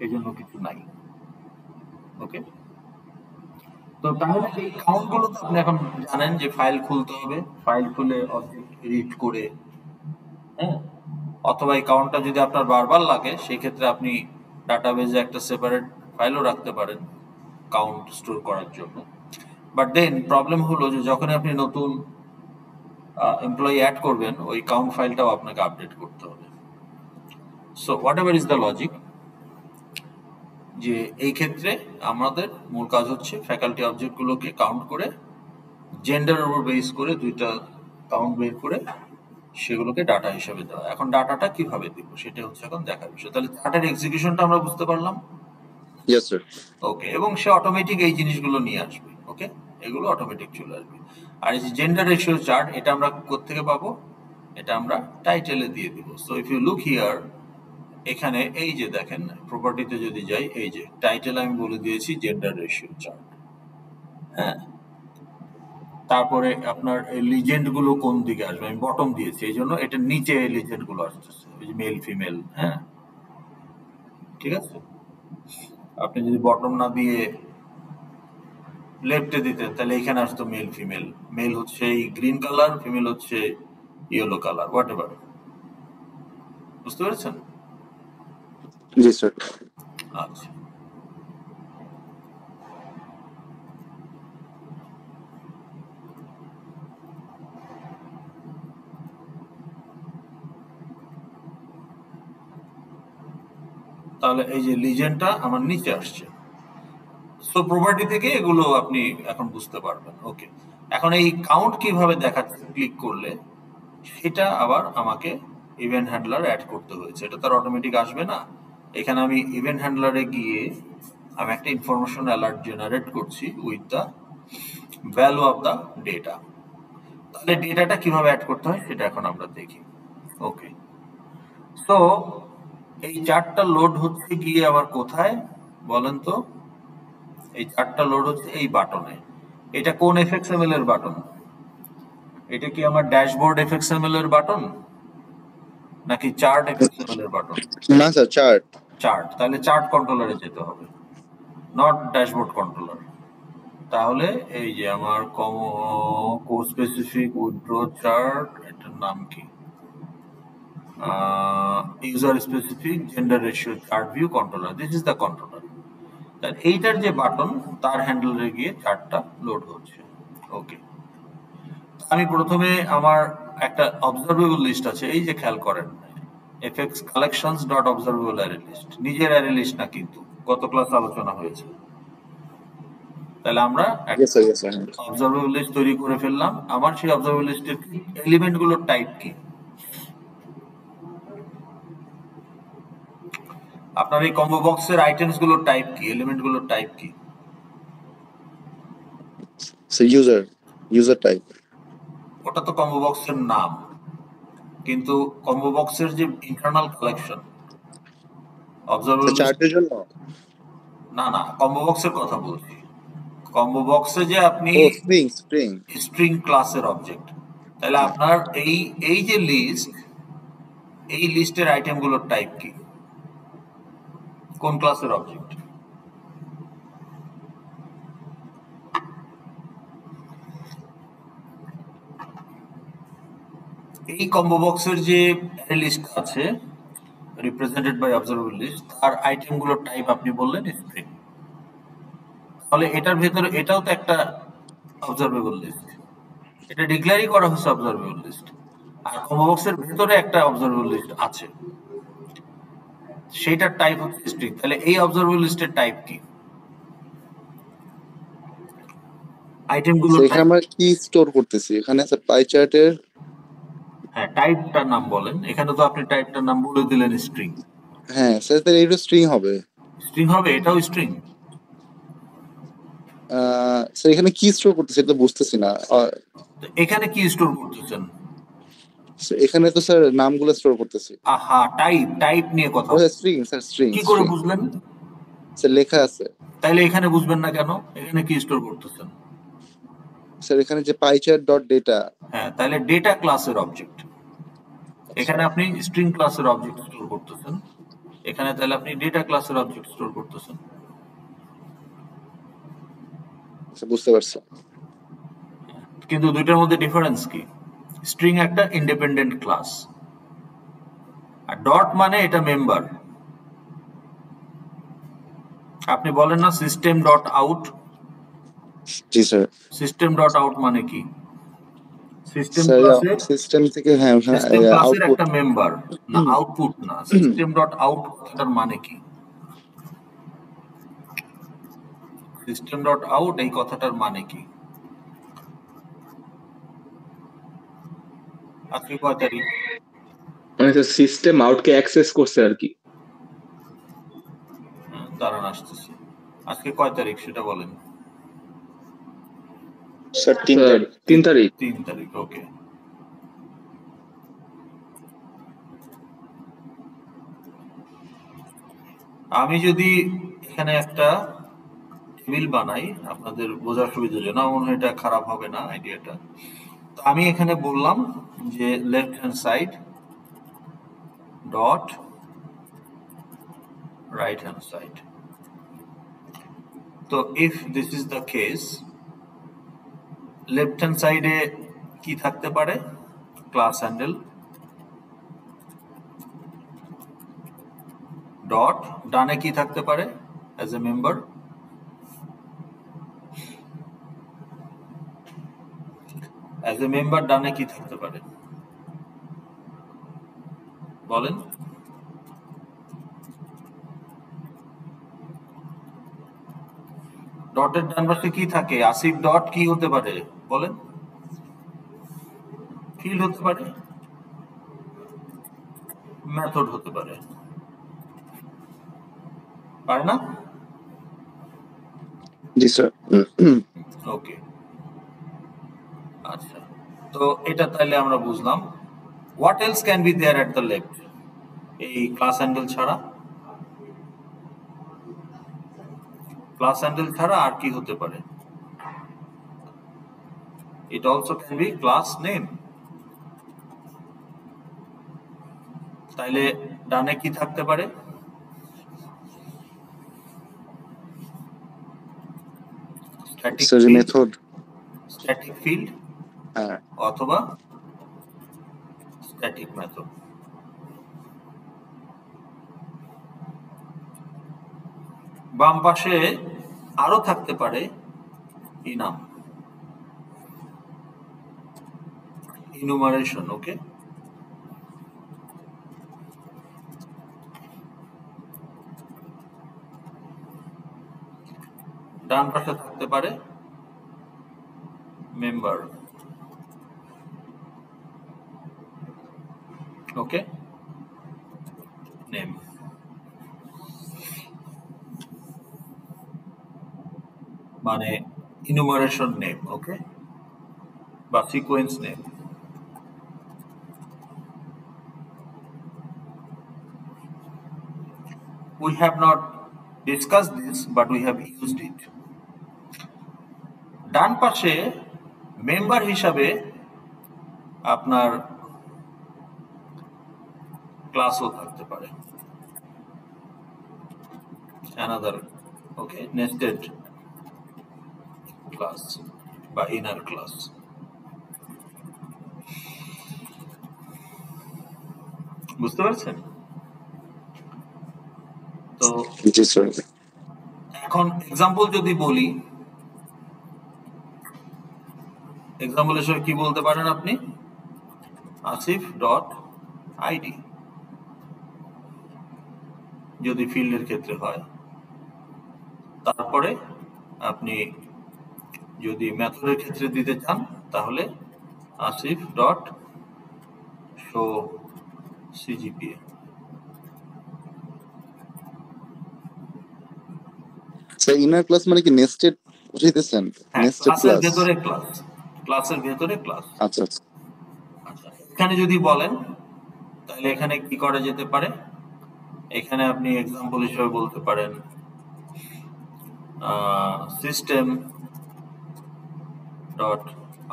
এই জন্য কিছু নাই। ওকে, তো তাহলে এই কাউন্ট গুলো তো আপনি এখন জানেন যে ফাইল খুলতে হবে, ফাইল খুলে অবজেক্ট রিড করে, হ্যাঁ, অথবা এই কাউন্টটা যদি আপনার বারবার লাগে সেই ক্ষেত্রে আপনি ডাটাবেজে একটা সেপারেট ফাইলও রাখতে পারেন কাউন্ট স্টোর করার জন্য। বাট দেন প্রবলেম হলো যে যখন আপনি নতুন এমপ্লয়ি অ্যাড করবেন ওই কাউন্ট ফাইলটাও আপনাকে আপডেট করতে হবে। So what ever is the logic, যে এই ক্ষেত্রে আমাদের মূল কাজ হচ্ছে ফ্যাকাল্টি অবজেক্টগুলোকে কাউন্ট করে জেন্ডারের উপর বেস করে দুইটা কাউন্ট বের করে সেগুলোকে ডাটা হিসেবে দেওয়া। এখন ডাটাটা কিভাবে দিব সেটা হচ্ছে এখন দেখার বিষয়। তাহলে চার্টের এক্সিকিউশনটা আমরা বুঝতে পারলাম। Yes sir. ওকে, এবং সে অটোমেটিক এই জিনিসগুলো নিয়ে আসবে। ওকে, এগুলো অটোমেটিক চলে আসবে। আর এই যে জেন্ডার রেশিও চার্ট, এটা আমরা কোত্থেকে পাবো? এটা আমরা টাইটেলে দিয়ে দিব। So if you look here, এখানে এই যে দেখেন প্রপার্টিতে যদি যাই, এই যে টাইটেল আমি বলে দিয়েছি জেন্ডার রেশিও চার্ট। হ্যাঁ, তারপরে আপনার এই লিজেন্ড গুলো কোন দিকে আসবে আমি বটম দিয়েছি, এই জন্য এটা নিচে লিজেন্ড গুলো আসতেছে, মেল ফিমেল। হ্যাঁ, ঠিক আছে। আপনি যদি বটম না দিয়ে লেফটে দিতেন তাহলে এখানে আসতো মেল ফিমেল। মেল হচ্ছে এই গ্রিন কালার, ফিমেল হচ্ছে ইয়েলো কালার, হোয়াট এভার। বুঝতে পেরেছেন? জি স্যার। আচ্ছা, তাহলে এই যে লিজেন্ডটা আমার নিচে আসছে। সো প্রপার্টি থেকে এগুলো আপনি এখন বুঝতে পারবেন। ওকে, এখন এই কাউন্ট কিভাবে দেখাচ্ছে ক্লিক করলে সেটা আবার আমাকে ইভেন্ট হ্যান্ডলার অ্যাড করতে হয়েছে। এটা তার অটোমেটিক আসবে না। এখানে আমি ইভেন্ট হ্যান্ডলারে গিয়ে আমি একটা ইনফরমেশন অ্যালার্ট জেনারেট করছি with the value of the data. তাহলে ডেটাটা কিভাবে অ্যাড করতে হয় সেটা এখন আমরা দেখি। ওকে, সো এই চার্টটা লোড হচ্ছে গিয়ে আবার কোথায় বলেন তো? এই চার্টটা লোড হচ্ছে এই বাটনে। এটা কোন এফএক্সএমএল এর বাটন? এটা কি আমার ড্যাশবোর্ড এফএক্সএমএল এর বাটন নাকি চার্ট এফএক্সএমএল এর বাটন? না স্যার, চার্ট। চার্ট, তাহলে চার্ট কন্ট্রোলারে যেতে হবে, নট ড্যাশবোর্ড কন্ট্রোলার। তাহলে এই যে আমার কোর্স স্পেসিফিক উইথড্র চার্ট, এটার নাম কি? User specific gender ratio chart view controller, this is the controller. এইটার যে বাটন তার হ্যান্ডেলে গিয়ে চার্টটা লোড হচ্ছে। ওকে, আমি প্রথমে আমার একটা অবজারভেবল লিস্ট আছে, এই যে খেয়াল করেন fx collections dot observable array list, নিজের অ্যারে লিস্ট না, কিন্তু গত ক্লাস আলোচনা হয়েছে। তাহলে আমরা Yes sir, yes sir. Observable list তৈরি করে ফেললাম। আমার সেই অবজারভেবল লিস্টের এলিমেন্ট গুলোর টাইপ কি? আপনার এই কম্বো বক্সের আইটেমস গুলোর টাইপ কি? এলিমেন্ট গুলোর টাইপ কি? So user type. ওটা তো কম্বো বক্সের নাম, কিন্তু কম্বো বক্সের যে ইন্টারনাল কালেকশন অবজারভেবল চার্টের জন্য না না, কম্বো বক্সের কথা বলছি। কম্বো বক্সে যে আপনি স্ট্রিং ক্লাসের অবজেক্ট, তাহলে আপনার এই যে লিস্ট, এই লিস্টের আইটেম গুলোর টাইপ কি? কোন ক্লাসের অবজেক্ট? এই কম্বো বক্সের যে লিস্ট আছে রিপ্রেজেন্টেড বাই অবজারভেবল লিস্ট, তার আইটেম গুলোর টাইপ আপনি বললেন স্ট্রিং। তাহলে এটার ভেতরে এটাও তো একটা অবজারভেবল লিস্ট, এটা ডিক্লেয়ারই করা হচ্ছে অবজারভেবল লিস্ট, আর কম্বো বক্সের ভেতরে একটা অবজারভেবল লিস্ট আছে, সেটার টাইপ হচ্ছে স্ট্রিং। তাহলে এই অবজারভেবল লিস্টের টাইপ কি? আইটেম গুলো এখানে আমরা কি স্টোর করতেছি? এখানে আছে পাই চার্টের, হ্যাঁ টাইপটার নাম বলেন। এখানে তো আপনি টাইপটার নাম বলে দিলেন স্ট্রিং। হ্যাঁ স্যার, তাহলে এটা স্ট্রিং হবে। স্ট্রিং হবে, এটাও স্ট্রিং। স্যার এখানে কি স্টোর করতেছি এটা তো বুঝতেছি না। এখানে কি স্টোর করতেছেন? এখানে তো স্যার নামগুলো স্টোর করতেছি। আহা, টাইপ নিয়ে কথা। String sir, string. কি করে বুঝলেন? স্যার লেখা আছে। তাইলে এখানে বুঝবেন না কেন? এখানে কি স্টোর করতেছেন? স্যার এখানে যে পাইচার্ট ডট ডেটা, হ্যাঁ, তাহলে ডেটা ক্লাসের অবজেক্ট। এখানে আপনি স্ট্রিং ক্লাসের অবজেক্ট স্টোর করতেছেন, এখানে তাহলে আপনি ডেটা ক্লাসের অবজেক্ট স্টোর করতেছেন। বুঝতে পারছি। কিন্তু দুইটার মধ্যে ডিফারেন্স কি? স্ট্রিং একটা ইন্ডিপেন্ডেন্ট ক্লাস, আর ডট মানে এটা মেম্বার। আপনি বলেন না সিস্টেম ডট আউট? জি স্যার। সিস্টেম ডট আউট মানে কি? সিস্টেম সিস্টেম থেকে, হ্যাঁ সিস্টেম ক্লাসের একটা মেম্বার, না আউটপুট না। সিস্টেম ডট আউট কথাটার মানে কি? সিস্টেম ডট আউট এই কথাটার মানে কি? আজকে কয় তারিখ? মানে সিস্টেম আউটকে অ্যাক্সেস করছে আর কি। দাঁড়ান আসতেছি। আজকে কয় তারিখ সেটা বলেন। স্যার 3 তারিখ। 3 তারিখ, ওকে। আমি যদি এখানে একটা টেবিল বানাই আপনাদের বোঝার সুবিধার জন্য, আমার মনে হয় এটা খারাপ হবে না আইডিয়াটা। তো আমি এখানে বললাম যে left hand side dot right hand side. তো if this is the case, left hand সাইডে কি থাকতে পারে? ক্লাস হ্যান্ডেল ডট, ডানে কি থাকতে পারে as a member? As a member ডানে কি থাকতে পারে বলেন? ডটের ডান পাশে কি থাকে? আসিফ ডট কি হতে পারে বলেন? ফিল্ড হতে পারে, মেথড হতে পারে, পারে না? জি স্যার। ওকে, আচ্ছা। তো এটা তাহলে আমরা বুঝলাম। What else can be there at the left এই ক্লাস হ্যান্ডেল ছাড়া? ক্লাস হ্যান্ডেল ছাড়া আর কি হতে পারে? It also can be class name. তাইলে ডানে কি থাকতে পারে? মেথড, স্ট্যাটিক ফিল্ড অথবা স্ট্যাটিক মেথড। বাম পাশে আরো থাকতে পারে ইনাম, ইনুমারেশন। ওকে, ডান পাশে থাকতে পারে মেম্বার। ওকে, নেম মানে ইনুমারেশন নেম, ওকে, বা sequence name. We have not discussed this, but we have used it. ডান পাশে মেম্বার হিসাবে আপনার ক্লাসও থাকতে পারে, another, okay, nested class বা inner class। বুঝতে পারছেন? তো এখন এক্সাম্পল যদি বলি, এক্সাম্পল হিসেবে কি বলতে পারেন আপনি? আসিফ ডট আইডি যদি ফিল্ডের ক্ষেত্রে হয়। তারপরে আপনি যদি মেথডের ক্ষেত্রে দিতে চান তাহলে Asif dot show CGPA. Inner class মানে কি নেস্টেড বুঝাইতেছেন? নেস্টেড ক্লাসের ক্লাস, ভেতরে ক্লাস, ক্লাসের ভেতরে ক্লাস। আচ্ছা আচ্ছা। আচ্ছা, এখানে যদি বলেন তাহলে এখানে কি করা যেতে পারে? এখানে আপনি এক্সাম্পল হিসেবে বলতে পারেন সিস্টেম ডট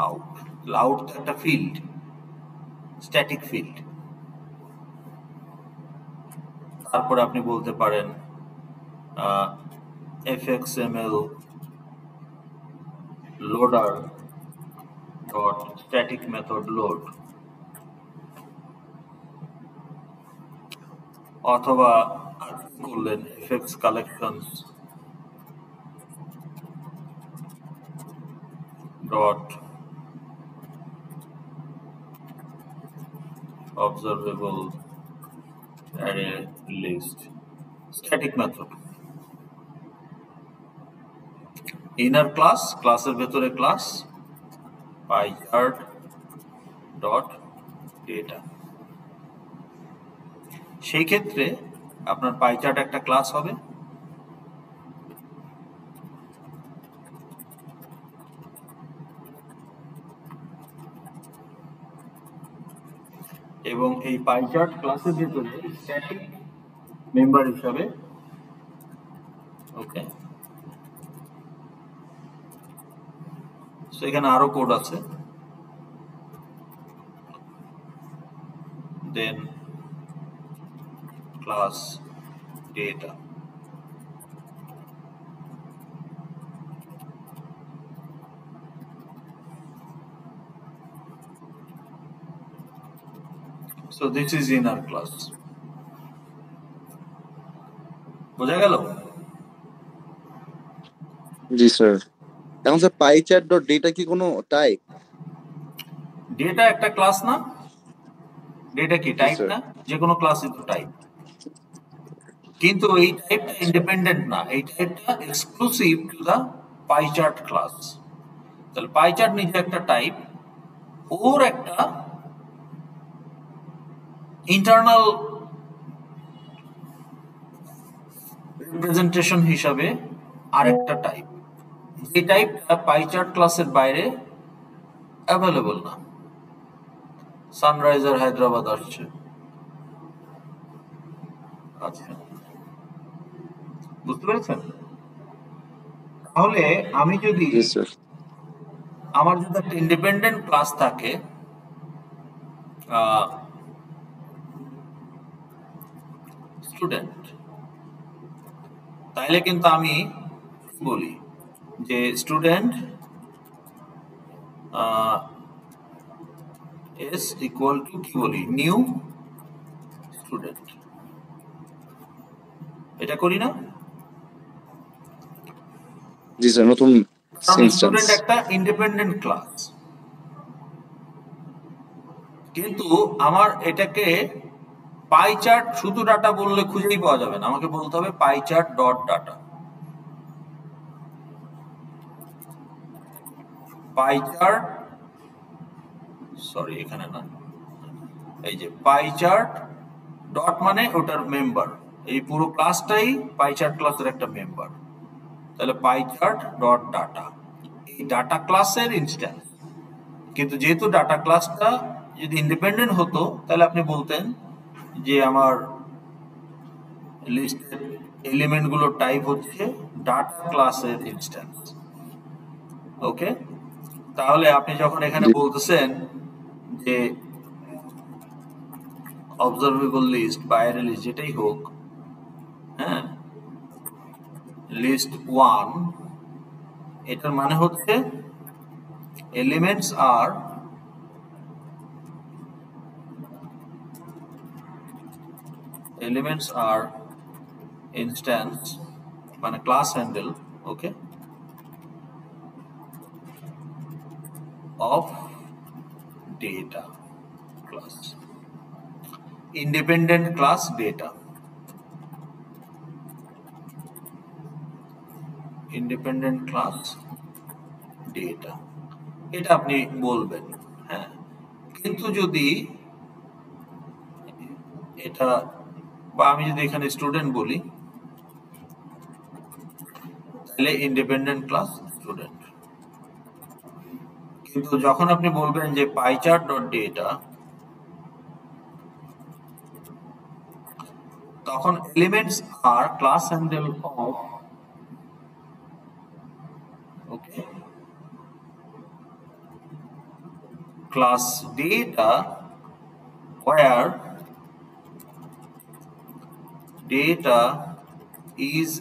আউট। আউট একটা ফিল্ড, স্ট্যাটিক ফিল্ড। তারপরে আপনি বলতে পারেন fxml loader dot static method load, অথবা করলেন fx collections dot observable array list, static method। Inner class, ক্লাসের ভেতরে ক্লাস, পাইচার্ট ডট ডেটা। সেই ক্ষেত্রে আপনার পাইচার্ট একটা ক্লাস হবে, এবং এই পাইচার্ট ক্লাসের ভেতরে স্ট্যাটিক মেম্বার হিসাবে, ওকে, এখানে আরো কোড আছে। Then class data, so this is inner class। বোঝা গেল? জি স্যার। এখন স্যার পাইচার্ট ডট ডেটা কি কোনো টাইপ? ডেটা একটা ক্লাস না? ডেটা কি টাইপ না? যে কোনো ক্লাসই তো টাইপ, কিন্তু এই টাইপটা ইন্ডিপেন্ডেন্ট না, এই টাইপটা exclusive to the pie chart class. তাহলে পাইচার্ট নিজে একটা টাইপ, ওর একটা ইন্টারনাল রিপ্রেজেন্টেশন হিসাবে আরেকটা টাইপ, যে টাইপটা পাইচার্ট ক্লাসের বাইরে অ্যাভেলেবল না। সানরাইজার হায়দ্রাবাদ আসছে, আচ্ছা, বুঝতে পেরেছেন? তাহলে আমি যদি, আমার যদি একটা ইন্ডিপেন্ডেন্ট ক্লাস থাকে, স্টুডেন্ট, তাইলে কিন্তু আমি বলি যে স্টুডেন্ট is equal to কি বলি, নিউ স্টুডেন্ট। এটা করি না? জি স্যার, নতুন স্টুডেন্ট একটা ইন্ডিপেন্ডেন্ট ক্লাস, কিন্তু আমার এটাকে পাইচার্ট শুধু ডাটা বললে খুঁজেই পাওয়া যাবে না, আমাকে বলতে হবে pie chart dot data. Pie chart, sorry এখানে না, এই যে পাই চার্ট ডট মানে ওটার মেম্বার, এই পুরো ক্লাসটাই পাই চার্ট ক্লাসের একটা মেম্বার। তাহলে পাই চার্ট ডট ডাটা, এই ডাটা ক্লাসের ইনস্ট্যান্স। কিন্তু যেহেতু ডাটা ক্লাসটা যদি ইন্ডিপেন্ডেন্ট হতো তাহলে আপনি বলতেন যে আমার লিস্টের এলিমেন্টগুলোর টাইপ হচ্ছে ডাটা ক্লাসের ইনস্ট্যান্স। ওকে, তাহলে আপনি যখন এখানে বলতেছেন যে অবজারভেবল লিস্ট বা অ্যারে লিস্ট যেটাই হোক, হ্যাঁ, লিস্ট 1, এটার মানে হচ্ছে এলিমেন্টস আর ইনস্ট্যান্স মানে class handle, okay, of data class, independent class data, independent class data, এটা আপনি বলবেন। হ্যাঁ, কিন্তু যদি এটা, বা আমি যদি এখানে স্টুডেন্ট বলি তাহলে ইন্ডিপেন্ডেন্ট ক্লাস স্টুডেন্ট। কিন্তু যখন আপনি বলবেন যে পাইচার্ট ডট ডেটা, তখন এলিমেন্টস আর class handle of, okay, class data where data is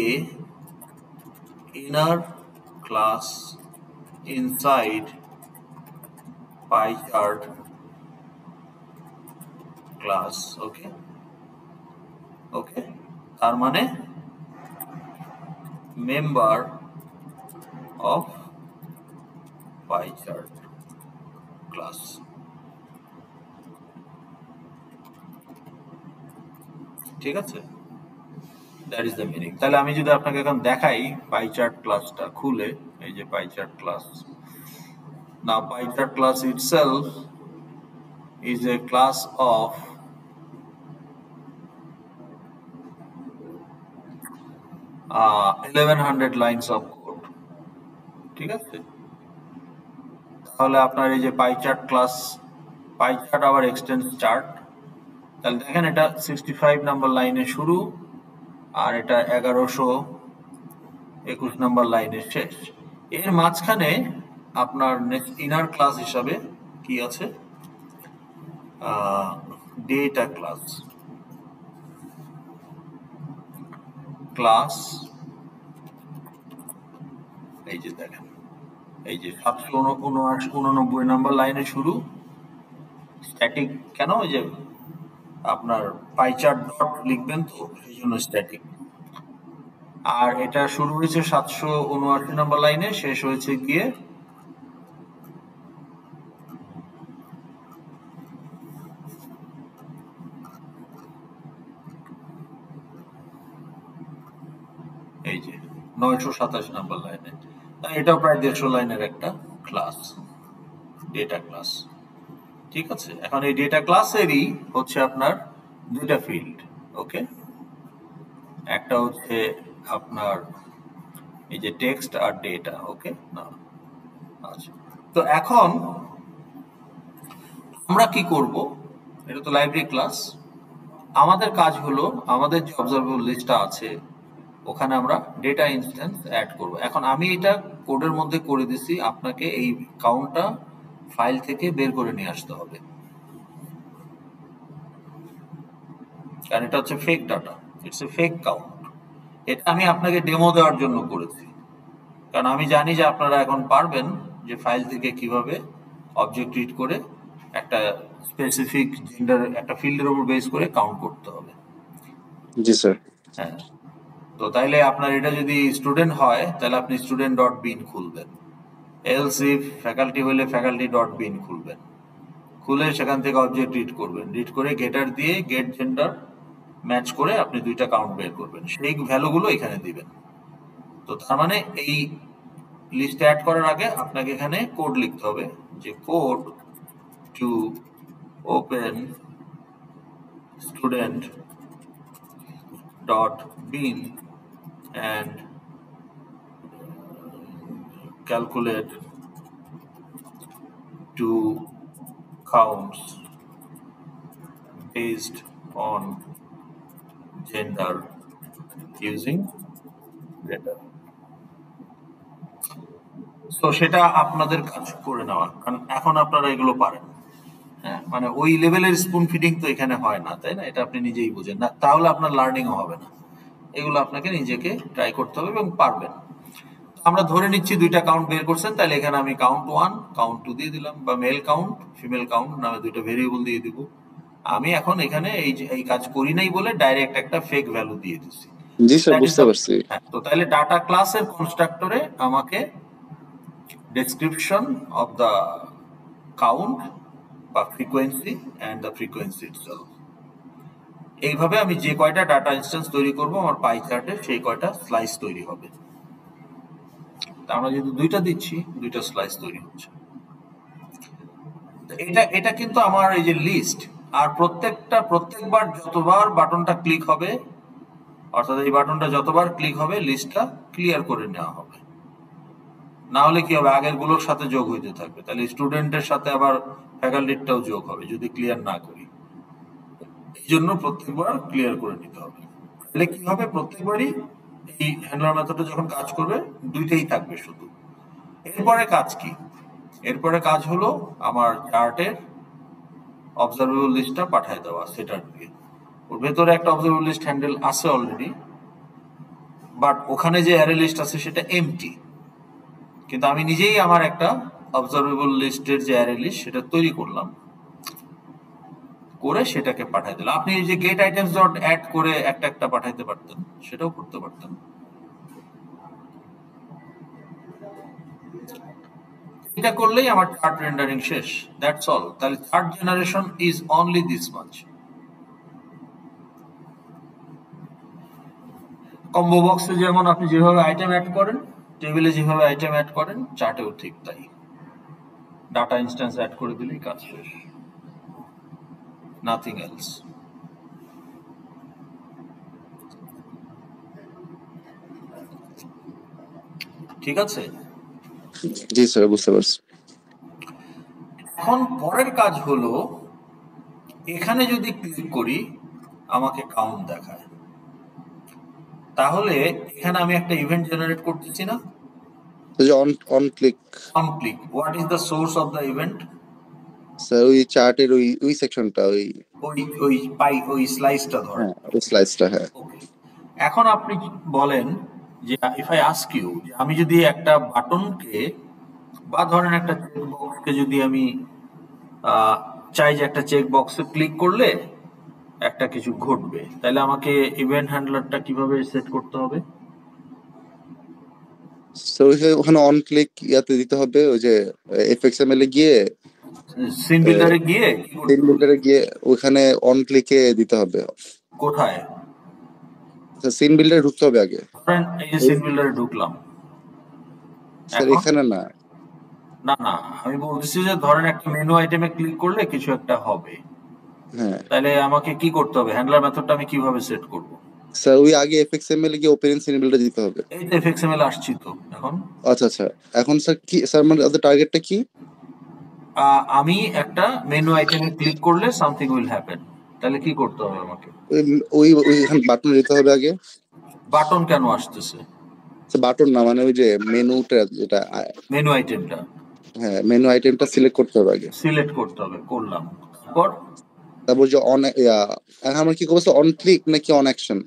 a inner class inside pie chart class, okay, okay, তার মানে member of pie chart class। ঠিক আছে, দ্যাট ইজ দ্য মিনিং। তাহলে আমি যদি আপনাকে এখন দেখাই পাই চার্ট ক্লাসটা খুলে, এই যে পাই চার্ট ক্লাস, না পাই chart class itself is A class of uh, 1100 lines of code. ঠিক আছে, তাহলে আপনার এই যে পাই চার্ট ক্লাস, পাই চার্ট আবার এক্সটেন্স চার্ট, তাহলে দেখেন এটা 65 নাম্বার লাইনে শুরু আর এটা 1121 নাম্বার লাইনের শেষ। এর মাঝখানে আপনার ইনার ক্লাস হিসাবে কি আছে, ডেটা ক্লাস, ক্লাস এই যে দেখেন, এই যে 789 নাম্বার লাইনে শুরু, স্ট্যাটিক কেন, ওই যে আপনার পাই চার্ট ডট লিখবেন তো সেই জন্য স্ট্যাটিক। আর এটা শুরু হয়েছে 779 নাম্বার লাইনে, শেষ হয়েছে গিয়ে এই যে 927 নাম্বার লাইনে। এটাও প্রায় 150 লাইনের একটা ক্লাস, ডেটা ক্লাস। ঠিক আছে, এখন এই ডেটা ক্লাসেরই হচ্ছে আপনার দুইটা ফিল্ড, ওকে, একটা হচ্ছে আপনার এই যে টেক্সট আর ডেটা, ওকে না, আচ্ছা। তো এখন আমরা কি করব, এটা তো লাইব্রেরি ক্লাস, আমাদের কাজ হলো আমাদের যে অবজারভেবল লিস্টটা আছে ওখানে আমরা ডেটা ইনস্ট্যান্স অ্যাড করব। এখন আমি এটা কোডের মধ্যে করে দিছি, আপনাকে এই কাউন্টটা ফাইল থেকে বের করে নিয়ে আসতে হবে, কারণ এটা হচ্ছে fake data, it's a fake count. এটা আমি আপনাকে ডেমো দেওয়ার জন্য করেছি, কারণ আমি জানি যে আপনারা এখন পারবেন যে ফাইল থেকে কিভাবে অবজেক্ট রিড করে একটা স্পেসিফিক জেন্ডার একটা ফিল্ডের উপর বেস করে কাউন্ট করতে হবে। জি স্যার। হ্যাঁ, তো তাইলে আপনার এটা যদি স্টুডেন্ট হয় তাহলে আপনি স্টুডেন্ট ডট বিন খুলবেন, এলস ইফ ফ্যাকাল্টি হলে ফ্যাকাল্টি ডট বিন খুলবেন, খুলে সেখান থেকে অবজেক্ট রিড করবেন, রিড করে গেটার দিয়ে গেট জেন্ডার ম্যাচ করে আপনি দুইটা কাউন্ট বের করবেন, সেই ভ্যালুগুলো এখানে দিবেন। তো তার মানে এই লিস্টে অ্যাড করার আগে আপনাকে এখানে কোড লিখতে হবে, যে code to open student dot bin and calculate two counts based on gender using data. তো সেটা আপনাদের কাজ করে নেওয়া, কারণ এখন আপনারা এগুলো পারেন। হ্যাঁ, মানে ওই লেভেলের স্পুন ফিডিং তো এখানে হয় না, তাই না? এটা আপনি নিজেই বুঝেন না, তাহলে আপনার লার্নিংও হবে না। এগুলো আপনাকে নিজেকে ট্রাই করতে হবে এবং পারবেন। আমরা ধরে নিচ্ছি দুইটা কাউন্ট বের করছেন, তাহলে এখানে আমি কাউন্ট 1 কাউন্ট 2 দিয়ে দিলাম, বা মেল কাউন্ট ফিমেল কাউন্ট নামে দুইটা ভেরিয়েবল দিয়ে দিব। আমি এখন এখানে এই কাজ করি নাই বলে ডাইরেক্ট একটা ফেক ভ্যালু দিয়ে দিচ্ছি। জি স্যার, বুঝতে পারছি। তো তাহলে ডাটা ক্লাসের কনস্ট্রাক্টরে আমাকে ডেসক্রিপশন অফ দ্য কাউন্ট বা frequency and the frequency itself, এইভাবে আমি যে কয়টা ডাটা ইনস্ট্যান্স তৈরি করব আমার পাই চার্টে সেই কয়টা স্লাইস তৈরি হবে। আমরা যদি দুইটা দিচ্ছি, দুইটা স্লাইস তৈরি হচ্ছে। এটা কিন্তু আমার এই যে লিস্ট, আর প্রত্যেকবার যতবার বাটনটা ক্লিক হবে, অর্থাৎ এই বাটনটা যতবার ক্লিক হবে লিস্টটা ক্লিয়ার করে নেওয়া হবে। না হলে কি হবে, আগের গুলোর সাথে যোগ হইতে থাকবে, তাহলে স্টুডেন্টের সাথে আবার ফ্যাকাল্টিটাও যোগ হবে যদি ক্লিয়ার না করি। এই জন্য প্রত্যেকবার ক্লিয়ার করে নিতে হবে। তাহলে কি হবে, প্রত্যেকবারই এই হ্যান্ডলার মেথডটা যখন কাজ করবে দুইটাই থাকবে শুধু। এরপরে কাজ কি? এরপরে কাজ হলো আমার চার্টের অবজারভেবল লিস্টটা পাঠিয়ে দেওয়া সেটার দিয়ে। ওর ভেতরে একটা অবজারভেবল লিস্ট হ্যান্ডেল আছে অলরেডি, বাট ওখানে যে অ্যারে লিস্ট আছে সেটা এমটি। কিন্তু আমি নিজেই আমার একটা অবজারভেবল লিস্টের যে অ্যারে লিস্ট সেটা তৈরি করলাম, করে সেটাকে পাঠিয়ে দিলাম। আপনি এই যে গেট আইটেমস ডট অ্যাড করে একটা একটা পাঠাইতে পারতেন, সেটাও করতে পারতেন। এটা করলেই আমার চার্ট রেন্ডারিং শেষ, দ্যাটস অল। তাহলে third generation is only this much. Combo বক্সে যেমন আপনি যেভাবে আইটেম অ্যাড করেন, টেবিলে যেভাবে আইটেম অ্যাড করেন, চার্টেও ঠিক তাই। ডাটা ইনস্ট্যান্স অ্যাড করে দিলেই কাজ শেষ, নাথিং এলস। ঠিক আছে? জি স্যার, বুঝতে পারছি। এখন পরের কাজ হলো, এখানে যদি ক্লিক করি আমাকে কাউন্ট দেখায়, তাহলে এখানে আমি একটা ইভেন্ট জেনারেট করতেছি না? On click, what is the source of the event? Sir ওই চার্টের ওই সেকশনটা, ওই স্লাইসটা ধরেন, ওই স্লাইসটা। হ্যাঁ, এখন আপনি বলেন যে ইফ আই আস্ক ইউ, আমি যদি একটা বাটনকে বা ধরেন একটা চেক বক্সকে যদি আমি চাই যে একটা চেক বক্সে ক্লিক করলে একটা কিছু ঘটবে, তাহলে আমাকে ইভেন্ট হ্যান্ডলারটা কিভাবে সেট করতে হবে? ওখানে অন ক্লিক ইয়াতে দিতে হবে, ওই যে এফএক্সএমএল এ গিয়ে, সিন বিল্ডারে গিয়ে ওখানে অন ক্লিকে দিতে হবে। কোথায়? সিন বিল্ডারে ঢুকতে হবে আগে। এই যে সিন বিল্ডারে ঢুকলাম, স্যার এখানে না, আমি বলতেছি যে ধরেন একটা মেনু আইটেমে ক্লিক করলে কিছু একটা হবে, হ্যাঁ, তাহলে আমাকে কি করতে হবে? হ্যান্ডলার মেথডটা আমি কিভাবে সেট করব? স্যার ওই আগে এফএক্সএমএল এ গিয়ে ওপেন সিন বিল্ডার দিতে হবে। এই তো এফএক্সএমএল আসছি তো এখন। আচ্ছা, এখন স্যার কি, স্যার মানে আমাদের টার্গেটটা কি? আমি একটা মেনু আইটেমে ক্লিক করলে সামথিং উইল হ্যাপেন, তাহলে কি করতে হবে আমাকে? ওইখানে বাটন দিতে হবে আগে। বাটন কেন আসতেছে? বাটন না, মানে ওই যে মেনুটা, যেটা মেনু আইটেমটা, হ্যাঁ মেনু আইটেমটা সিলেক্ট করতে হবে আগে। সিলেক্ট করতে হবে, করলাম। তারপর যে আমরা কি করবো, অন ক্লিক নাকি অন অ্যাকশন?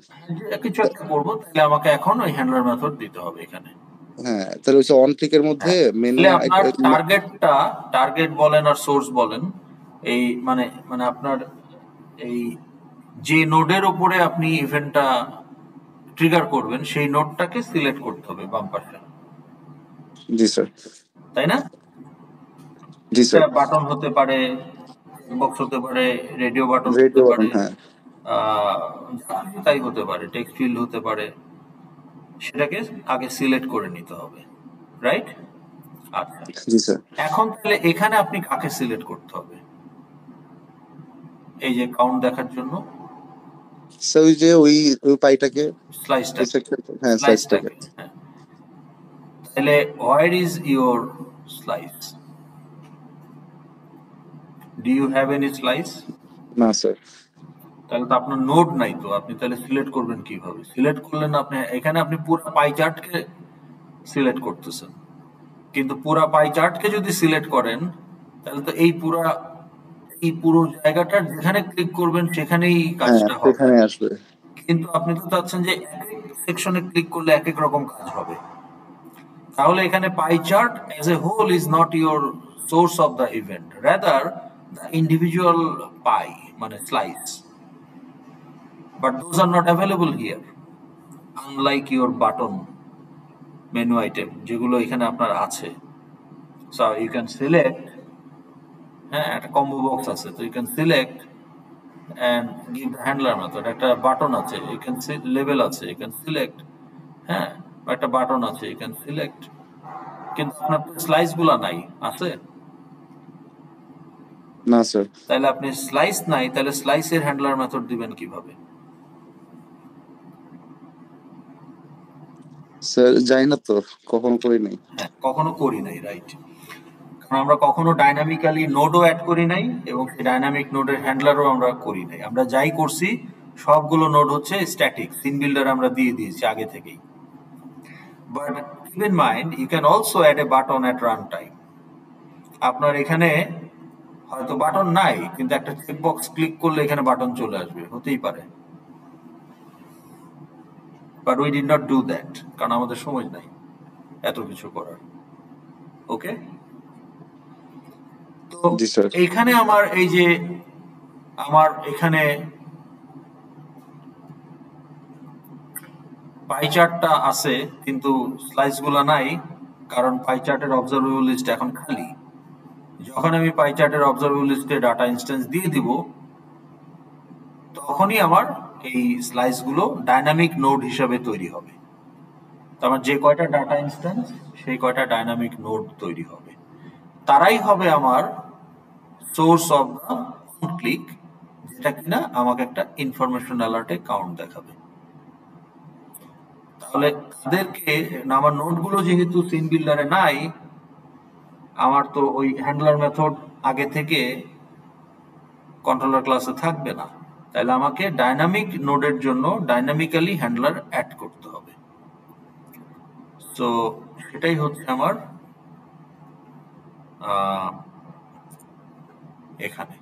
কিছু একটা করবো, তাহলে আমাকে এখন ওই হ্যান্ডলার মেথড দিতে হবে এখানে। হ্যাঁ, তাহলে ওই অন ক্লিকের মধ্যে মেনু টার্গেট বলেন আর সোর্স বলেন, এই মানে আপনার এই যে নোডের উপরে আপনি ইভেন্টটা ট্রিগার করবেন সেই নোডটাকে সিলেক্ট করতে হবে বাম পাশে। জি স্যার। তাই না? জি স্যার। বাটন হতে পারে, বক্স হতে পারে, রেডিও বাটন হতে পারে, তাই হতে পারে, টেক্সট ফিল্ড হতে পারে, সেটাকে আগে সিলেক্ট করে নিতে হবে। রাইট? আচ্ছা, জি স্যার। এখন তাহলে এখানে আপনি কাকে সিলেক্ট করতে হবে এই যে কাউন্ট দেখার জন্য? স্যার ওই যে ওই পাইটাকে, স্লাইসটাকে। হ্যাঁ স্লাইসটাকে। হ্যাঁ, তাহলে where is your slice? Do you have any slice? না স্যার। তাহলে তো আপনার নোড নাই, তো আপনি তাহলে সিলেক্ট করবেন কিভাবে? সিলেক্ট করলেন আপনি এখানে, আপনি পুরো পাই চার্টকে সিলেক্ট করতেছেন, কিন্তু পুরো পাই চার্টকে যদি সিলেক্ট করেন তাহলে তো এই পুরো জায়গাটা যেখানে ক্লিক করবেন সেখানেই কাজটা হবে, সেখানে আসবে। কিন্তু আপনি তো চাচ্ছেন যে এক এক সেকশনে ক্লিক করলে এক এক রকম কাজ হবে। তাহলে এখানে pie chart as a whole is not your source of the event, rather the individual pie মানে slice, but those are not available here, unlike your button menu item যেগুলো এখানে আপনার আছে। So you can select, হ্যাঁ একটা combo box আছে, তো you can select and give the handler method, একটা বাটন আছে, you can লেভেল আছে, you can select, হ্যাঁ একটা বাটন আছে, you can select, কিন্তু আপনার স্লাইস গুলা নাই, আছে? না স্যার। তাহলে আপনি স্লাইস নাই, তাহলে স্লাইসের হ্যান্ডলার মেথড দিবেন কিভাবে? স্যার জানি না তো, কখনো করি নাই। হ্যাঁ, কখনো করি নাই, রাইট। কারণ আমরা কখনো ডাইনামিক্যালি নোডও অ্যাড করি নাই এবং সেই ডাইনামিক নোডের হ্যান্ডলারও আমরা করি নাই। আমরা যাই করছি সবগুলো নোড হচ্ছে স্ট্যাটিক, সিন বিল্ডার আমরা দিয়ে দিয়েছি আগে থেকেই। But keep in mind you can also add a button at run time. আপনার এখানে হয়তো বাটন নাই, কিন্তু একটা চেকবক্স ক্লিক করলে এখানে বাটন চলে আসবে, হতেই পারে। But we did not do that, কারণ আমাদের সময় নাই এত কিছু করার। ওকে, তো এইখানে আমার এই যে আমার এখানে পাই চার্টটা আছে কিন্তু স্লাইস গুলা নাই, কারণ পাই চার্টের অবজারভেবল লিস্ট এখন খালি। যখন আমি পাই চার্টের অবজারভেবল লিস্টে ডাটা ইনস্ট্যান্স দিয়ে দিব, তখনই আমার এই স্লাইস গুলো ডাইনামিক নোড হিসাবে তৈরি হবে। তো আমার যে কয়টা ডাটা ইনস্ট্যান্স, সেই কয়টা ডাইনামিক নোড তৈরি হবে, তারাই হবে আমার সোর্স অফ দ্য ক্লিক, যেটা কিনা আমাকে একটা ইনফরমেশন অ্যালার্টে কাউন্ট দেখাবে। তাহলে তাদেরকে, আমার নোটগুলো যেহেতু সিন বিল্ডারে নাই, আমার তো ওই হ্যান্ডলার মেথড আগে থেকে কন্ট্রোলার ক্লাসে থাকবে না, তাহলে আমাকে ডাইনামিক নোডের জন্য ডাইনামিক্যালি হ্যান্ডলার অ্যাড করতে হবে। তো সেটাই হচ্ছে আমার এখানে।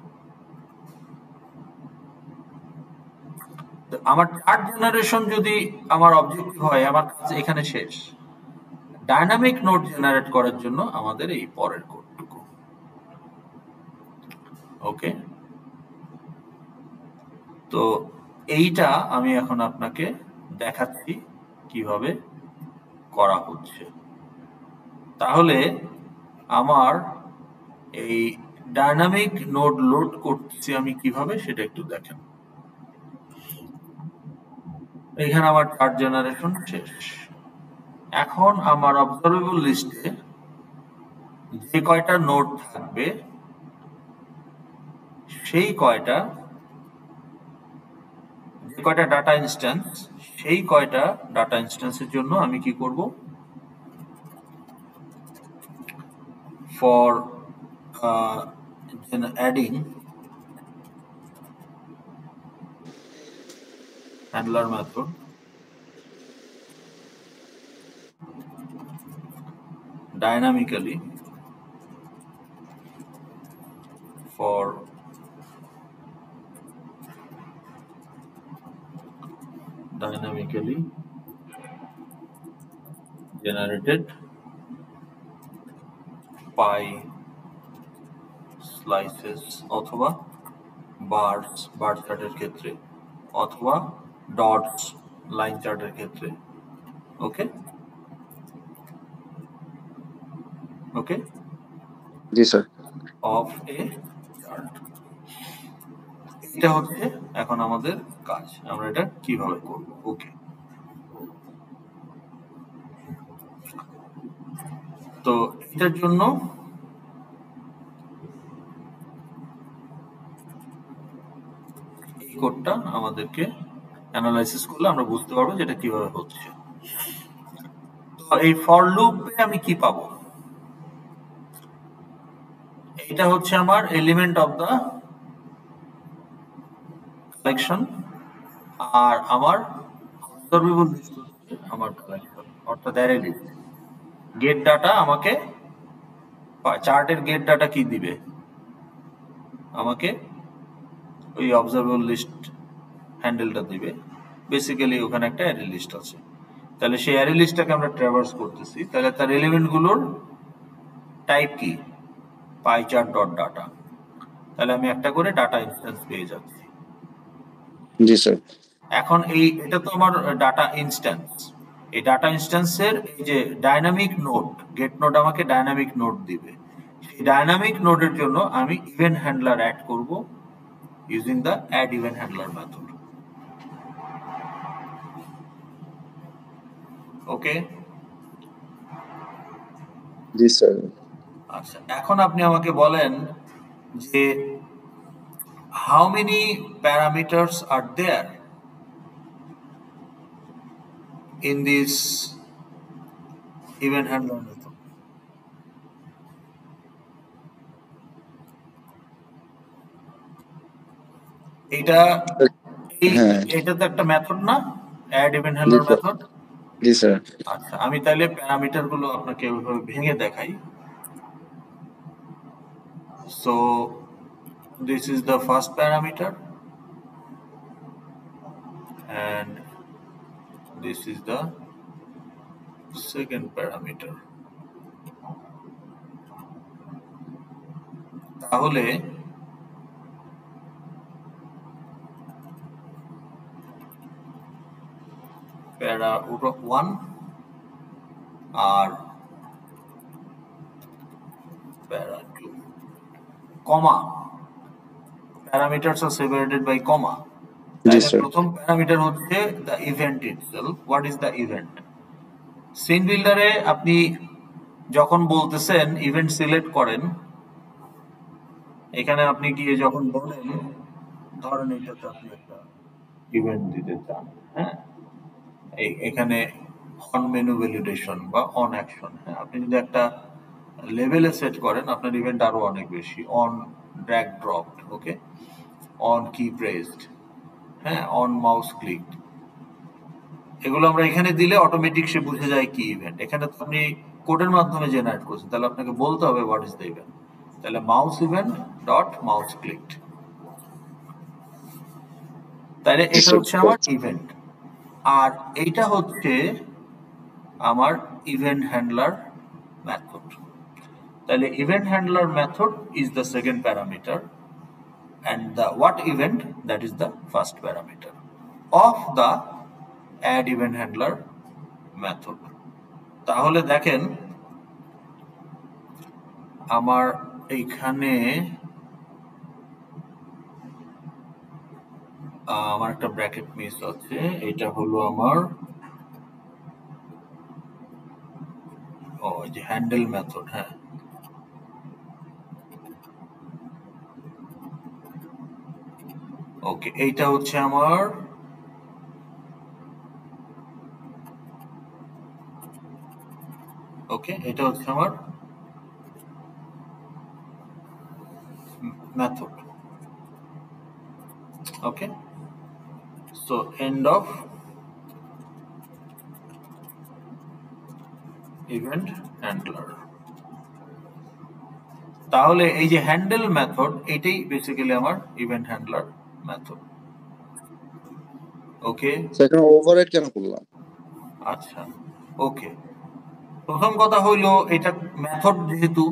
আমার চার্ট জেনারেশন যদি আমার অবজেক্টিভ হয়, আমার কাজ এখানে শেষ। ডাইনামিক নোড জেনারেট করার জন্য আমাদের এই পরের কোডটুকু। ওকে, তো এইটা আমি এখন আপনাকে দেখাচ্ছি কিভাবে করা হচ্ছে। তাহলে আমার এই ডাইনামিক নোড লোড করছি আমি কিভাবে, সেটা একটু দেখেন। এখানে আমার চার্ট জেনারেশন শেষ। এখন আমার অবজারভেবল লিস্টে যে কয়টা নোড থাকবে, সেই কয়টা ডাটা ইনস্ট্যান্স, সেই কয়টা ডাটা ইনস্ট্যান্সের জন্য আমি কি করব, for adding handler method dynamically for dynamically generated pie slices অথবা bars বার চার্টের ক্ষেত্রে, অথবা ডটস লাইন চার্টের ক্ষেত্রে। ওকে ওকে, জি স্যার। অফ এ চার্ট, এটা হচ্ছে এখন আমাদের কাজ। আমরা এটা কিভাবে করব? ওকে, তো এটার জন্য এই কোডটা আমাদেরকে অ্যানালাইসিস করলে আমরা বুঝতে পারবো যেটা কিভাবে হচ্ছে। তো এই ফর লুপে আমি কি পাবো? এটা হচ্ছে আমার এলিমেন্ট অফ দা কালেকশন, আর আমার অবজারভেবল লিস্ট হচ্ছে আমার কালেকশন, অর্থাৎ অ্যারে লিস্ট। গেট ডাটা আমাকে চার্টের গেট ডাটা কি দিবে? আমাকে ওই অবজারভেবল লিস্ট হ্যান্ডেলটা দিবে। বেসিক্যালি ওখানে একটা অ্যারে লিস্ট আছে। তাহলে সেই অ্যারে লিস্টটাকে আমরা ট্র্যাভার্স করতেছি, তাহলে তার এলিমেন্টগুলোর টাইপ কি? Pie chart dot data. তাহলে আমি একটা করে ডাটা ইনস্ট্যান্স পেয়ে যাচ্ছি। জি স্যার। এখন এটা তো আমার ডাটা ইনস্ট্যান্স। এই ডাটা ইনস্ট্যান্সের এই যে ডাইনামিক নোড, গেট নোড আমাকে ডাইনামিক নোড দিবে। সেই ডাইনামিক নোডের জন্য আমি ইভেন্ট হ্যান্ডলার অ্যাড করব using the add event handler method. Okay, জি স্যার। আচ্ছা, এখন আপনি আমাকে বলেন যে how many parameters are there in this event handler method? এটা তো একটা মেথড না, অ্যাড ইভেন্ট হ্যান্ডলার মেথড? জি স্যার। আচ্ছা, আমি তাহলে প্যারামিটার গুলো আপনাকে ওইভাবে ভেঙে দেখাই। So this is the first parameter and this is the second parameter. তাহলে প্যারা 1 আর প্যারা 2, comma, parameters are separated by comma. প্রথম প্যারামিটার হচ্ছে the event itself. What is the event? Scene বিল্ডারে আপনি যখন বলতেছেন ইভেন্ট সিলেক্ট করেন, এখানে আপনি গিয়ে যখন বলেন, ধরেন এটাতে আপনি একটা ইভেন্ট দিতে চান, হ্যাঁ, এখানে অন মেনু ভ্যালিডেশন বা অন অ্যাকশন, হ্যাঁ, আপনি যদি একটা লেভেলে সেট করেন আপনার ইভেন্ট আরো অনেক বেশি। On drag drop, okay, on কি প্রেসড, হ্যাঁ, অন মাউস ক্লিক, এগুলো আমরা এখানে দিলে অটোমেটিক সে বুঝে যায় কি ইভেন্ট। এখানে তো আপনি কোডের মাধ্যমে জেনারেট করছেন, তাহলে আপনাকে বলতে হবে হোয়াট ইজ দ্য ইভেন্ট। তাহলে mouse event dot mouse clicked, তাহলে এটা হচ্ছে আমার ইভেন্ট, আর এইটা হচ্ছে আমার ইভেন্ট হ্যান্ডলার মেথড। তাহলে event handler method is the second parameter and the what event, that is the first parameter of the add event handler method. তাহলে দেখেন আমার এইখানে আমার একটা ব্র্যাকেট মিস আছে, এটা হলো আমার এই যে হ্যান্ডেল মেথড, হ্যাঁ, ওকে, এইটা হচ্ছে আমার এটা হচ্ছে আমার method. Okay, so end of event handler. তাহলে এই যে হ্যান্ডেল মেথড, এটাই বেসিক্যালি আমার ইভেন্ট হ্যান্ডলার মেথড। ওকে, সেখানে ওভাররাইড কেন করলাম? আচ্ছা, ওকে, প্রথম কথা হইলো এটা মেথড, যেহেতু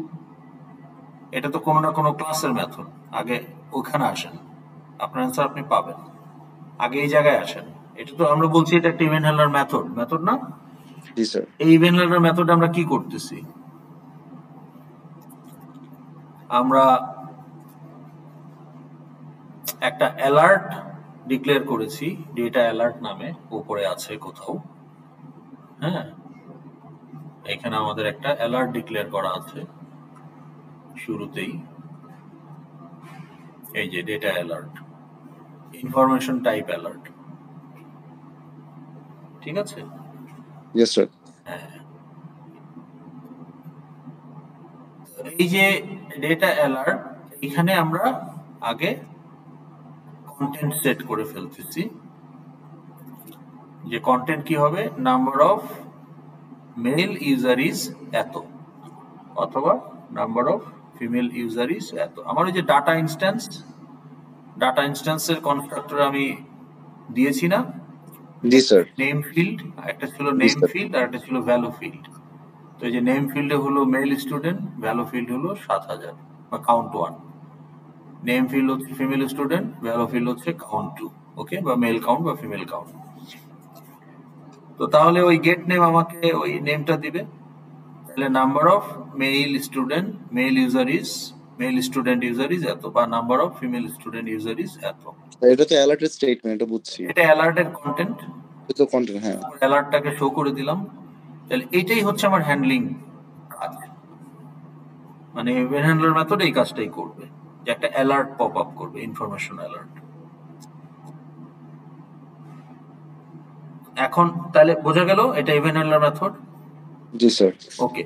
এটা তো কোনো না কোনো ক্লাসের মেথড, আগে ওখানে আসেন, আপনার অ্যান্সার আপনি পাবেন। আগে এই জায়গায় আসেন, এটা তো আমরা বলছি এটা একটা ইভেন্ট হ্যান্ডলার মেথড না? জি স্যার। এই ইভেন্ট হ্যান্ডলার মেথড আমরা কি করতেছি? আমরা একটা অ্যালার্ট ডিক্লেয়ার করেছি, ডেটা অ্যালার্ট নামে, উপরে আছে কোথাও, হ্যাঁ, এখানে আমাদের একটা অ্যালার্ট ডিক্লেয়ার করা আছে শুরুতেই, এই যে data alert, information type alert, ঠিক আছে? Yes sir. হ্যাঁ, এই যে ডেটা অ্যালার্ট, এখানে আমরা আগে কন্টেন্ট সেট করে ফেলতেছি, যে কন্টেন্ট কি হবে, number of male user is এত, অথবা number of female user is এত। আমার ওই যে ডাটা ইনস্ট্যান্সের কনস্ট্রাক্টর আমি দিয়েছি না? জি স্যার। নেম ফিল্ড, একটা ছিল নেম ফিল্ড আর একটা ছিল ভ্যালু ফিল্ড। তো এই যে নেম ফিল্ডে হলো মেল স্টুডেন্ট, ভ্যালু ফিল্ড হলো 7000 বা কাউন্ট 1, নেম ফিল্ড হচ্ছে ফিমেল স্টুডেন্ট, ভ্যালু ফিল্ড হচ্ছে কাউন্ট 2, ওকে, বা মেল কাউন্ট বা ফিমেল কাউন্ট। তো তাহলে ওই গেট নেম আমাকে ওই নেমটা দিবে, তাহলে number of male student user is এত, বা number of female student user is এত। এটা তো অ্যালার্টের স্টেটমেন্ট, এটা বুঝছি। এটা অ্যালার্টের কন্টেন্ট, এটা কন্টেন্ট, হ্যাঁ। অ্যালার্টটাকে শো করে দিলাম, তাহলে এটাই হচ্ছে আমার হ্যান্ডলিং কাজ। মানে ইভেন্ট হ্যান্ডলার মেথড এই কাজটাই করবে, যে একটা অ্যালার্ট পপ আপ করবে, ইনফরমেশন অ্যালার্ট। এখন তাহলে বোঝা গেল এটা ইভেন্ট হ্যান্ডলার মেথড। জি স্যার। ওকে,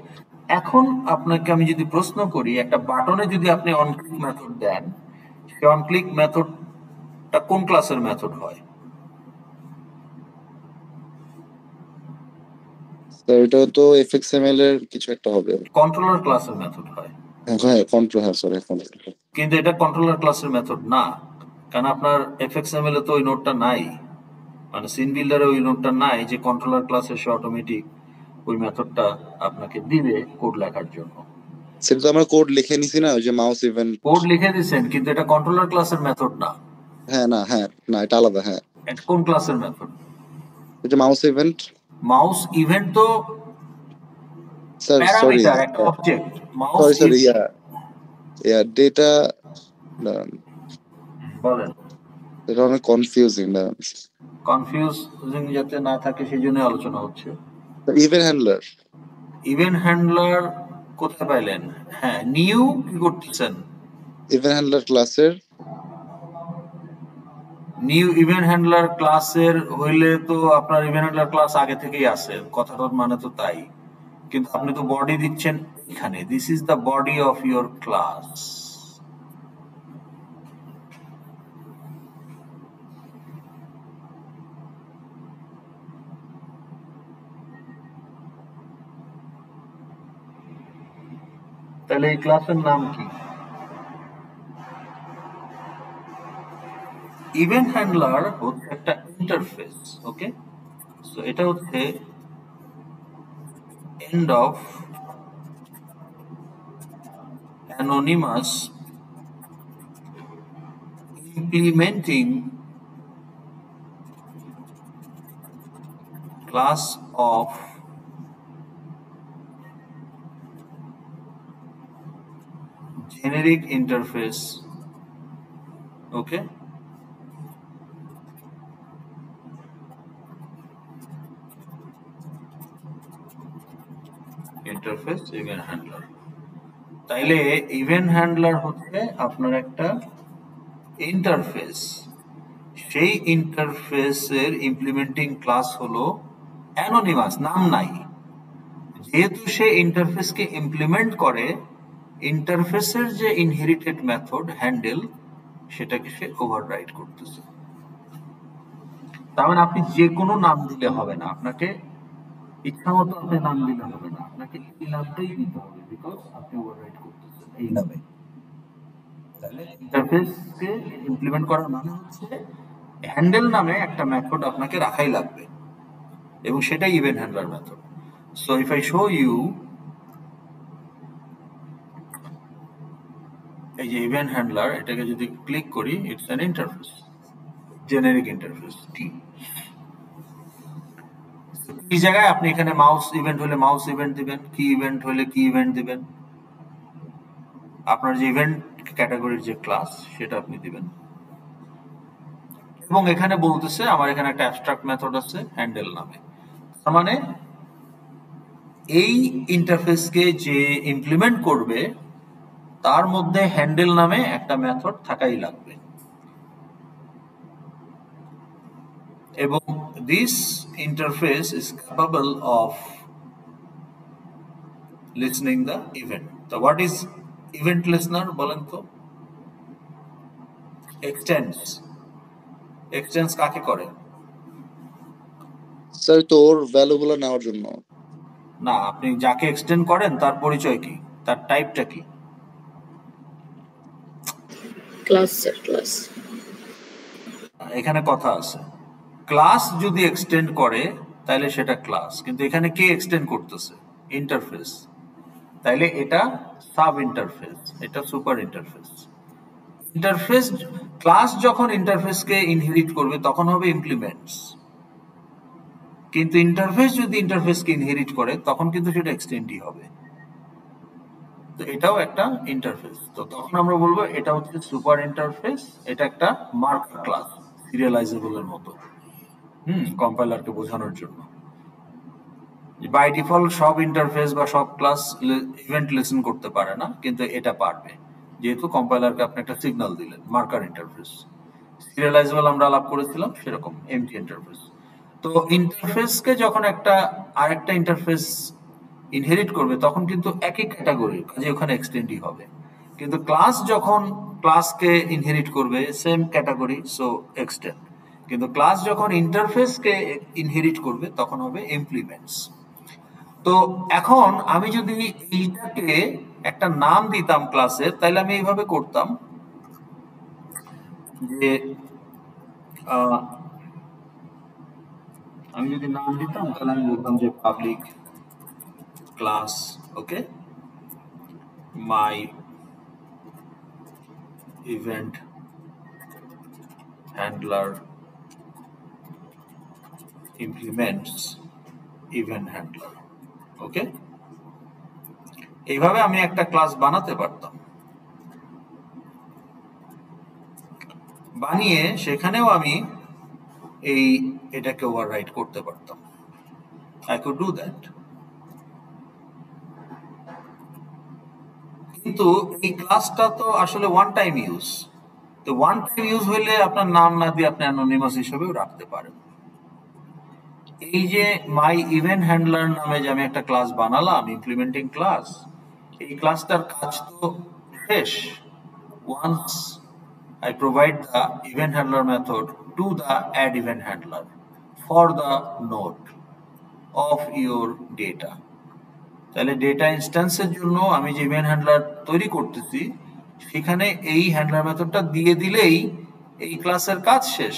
এখন আপনাকে আমি যদি প্রশ্ন করি, একটা বাটনে যদি আপনি অন ক্লিক মেথড দেন, সেই অন ক্লিক মেথডটা কোন ক্লাসের মেথড হয়? স্যার এটা তো এফএক্সএমএল এর কিছু একটা হবে। কন্ট্রোলার ক্লাসের মেথড হয়। হ্যাঁ, কন্ট্রোল, হ্যাঁ স্যার, এখন কিন্তু এটা কন্ট্রোলার ক্লাসের মেথড না, কারণ আপনার এফএক্সএমএল এ তো ওই নোটটা নাই, মানে সিন বিল্ডারে ওই নোটটা নাই যে কন্ট্রোলার ক্লাসে সে অটোমেটিক ওই মেথডটা আপনাকে দিবে কোড লেখার জন্য। সেটা তো আমরা কোড লিখে নিছি না, ওই যে মাউস ইভেন্ট। কোড লিখে দিয়েছেন, কিন্তু এটা কন্ট্রোলার ক্লাসের মেথড না। হ্যাঁ, না এটা আলাদা। হ্যাঁ, এটা কোন ক্লাসের মেথড? এটা মাউস ইভেন্ট। মাউস ইভেন্ট তো স্যার সরি, প্যারামিটার, একটা অবজেক্ট। মাউস সরি ডেটা, বলেন। এটা অনেক কনফিউজিং। কনফিউজিং যাতে না থাকে সেই জন্য আলোচনা হচ্ছে। ইভেন্ট হ্যান্ডলার কোথায় পাইলেন? হ্যাঁ, নিউ কি করতেছেন? ইভেন্ট হ্যান্ডলার ক্লাসের নিউ ইভেন্ট হ্যান্ডলার ক্লাসের হইলে তো আপনার ইভেন্ট হ্যান্ডলার ক্লাস আগে থেকেই আছে, কথাটার মানে তো তাই। কিন্তু আপনি তো বডি দিচ্ছেন এখানে, this is the body of your class. তাহলে এই ক্লাসের নাম কি? ইভেন্ট হ্যান্ডলার হচ্ছে একটা ইন্টারফেস, ওকে। সো এটা হচ্ছে end of anonymous implementing class of generic interface, okay, interface event handler। তাইলে ইভেন্ট হ্যান্ডলার হচ্ছে আপনার একটা ইন্টারফেস, সেই ইন্টারফেসের ইমপ্লিমেন্টিং ক্লাস হলো অ্যানোনিমাস, নাম নাই। যেহেতু সে ইন্টারফেসকে ইমপ্লিমেন্ট করে, ইন্টারফেসের যে ইনহেরিটেড মেথড হ্যান্ডেল, সেটাকে সে ওভাররাইড করতেছে। তার মানে আপনি যে কোনো নাম দিলে হবে না, আপনাকে ইচ্ছা মতো আপনি নাম দিলে হবে না, আপনাকে এই নামটাই দিতে হবে, বিকজ আপনি ওভাররাইড করতেছেন এই নামে। তাহলে ইন্টারফেসকে ইমপ্লিমেন্ট করার মানে হচ্ছে হ্যান্ডেল নামে একটা মেথড আপনাকে রাখাই লাগবে, এবং সেটাই event handler method. So if I show you এই যে ইভেন্ট হ্যান্ডলার, এটাকে যদি ক্লিক করি, it's an interface, generic interface. এই জায়গায় আপনি এখানে মাউস ইভেন্ট হলে মাউস ইভেন্ট দিবেন, কি ইভেন্ট হলে কি ইভেন্ট দিবেন, আপনার যে ইভেন্ট ক্যাটাগরির যে ক্লাস সেটা আপনি দিবেন। এবং এখানে বলতেছে আমার এখানে একটা অ্যাবস্ট্রাক্ট মেথড আছে হ্যান্ডেল নামে, তার মানে এই ইন্টারফেসকে যে ইমপ্লিমেন্ট করবে তার মধ্যে হ্যান্ডেল নামে একটা মেথড থাকাই লাগবে, এবং this interface is capable of listening the event. তো হোয়াট ইজ ইভেন্ট লিসনার বলেন তো? এক্সটেন্স কাকে করে? স্যার তোর ভ্যালুগুলো নেওয়ার জন্য। না, আপনি যাকে এক্সটেন্ড করেন তার পরিচয় কি, তার টাইপটা কি? Class sir, class. এখানে কথা আছে, ক্লাস যদি এক্সটেন্ড করে তাহলে সেটা ক্লাস, কিন্তু এখানে কে এক্সটেন্ড করতেছে? ইন্টারফেস। তাইলে এটা সাব ইন্টারফেস, এটা সুপার ইন্টারফেস। ইন্টারফেস ক্লাস যখন ইন্টারফেসকে ইনহেরিট করবে তখন হবে ইমপ্লিমেন্টস, কিন্তু ইন্টারফেস যদি ইন্টারফেসকে ইনহেরিট করে তখন কিন্তু সেটা এক্সটেন্ডই হবে। তো এটাও একটা ইন্টারফেস, তো তখন আমরা বলবো এটা হচ্ছে সুপার ইন্টারফেস, এটা একটা মার্কার ক্লাস, সিরিয়ালাইজেবলের মতো, কম্পাইলারকে বোঝানোর জন্য। বাই ডিফল্ট সব ইন্টারফেস বা সব ক্লাস ইভেন্ট লিসেন করতে পারে না, কিন্তু এটা পারবে, যেহেতু কম্পাইলারকে আপনি একটা সিগন্যাল দিলেন। মার্কার ইন্টারফেস, সিরিয়ালাইজেবল আমরা আলাপ করেছিলাম সেরকম এমটি ইন্টারফেস। তো ইন্টারফেসকে যখন একটা আরেকটা ইন্টারফেস ইনহেরিট করবে তখন কিন্তু একই ক্যাটাগরি, কাজে ওখানে এক্সটেন্ডই হবে। কিন্তু ক্লাস যখন ক্লাসকে ইনহেরিট করবে সেম ক্যাটাগরি, সো এক্সটেন্ড। কিন্তু ক্লাস যখন ইন্টারফেসকে ইনহেরিট করবে তখন হবে ইমপ্লিমেন্টস। তো এখন আমি যদি এইটাকে একটা নাম দিতাম ক্লাসের, তাহলে আমি এইভাবে করতাম যে আমি যদি নাম দিতাম তাহলে আমি বলতাম যে public class, okay, my event handler implements event handler, okay. এইভাবে আমি একটা ক্লাস বানাতে পারতাম, বানিয়ে সেখানেও আমি এটাকে ওভাররাইট করতে পারতাম। I could do that. কিন্তু এই ক্লাসটা তো আসলে ওয়ান টাইম ইউজ, তো ওয়ান টাইম ইউজ হইলে আপনার নাম না দিয়ে আপনি অ্যানোনিমাস হিসেবেও রাখতে পারেন। এই যে মাই ইভেন্ট হ্যান্ডলার নামে যে আমি একটা ক্লাস বানালাম, ইমপ্লিমেন্টিং ক্লাস, এই ক্লাসটার কাজ তো শেষ once I provide the event handler method to the add event handler for the node of your data. তাহলে ডেটা ইনস্ট্যান্সের জন্য আমি যে ইভেন্ট হ্যান্ডলার তৈরি করতেছি সেখানে এই হ্যান্ডলার মেথডটা দিয়ে দিলেই এই ক্লাসের কাজ শেষ।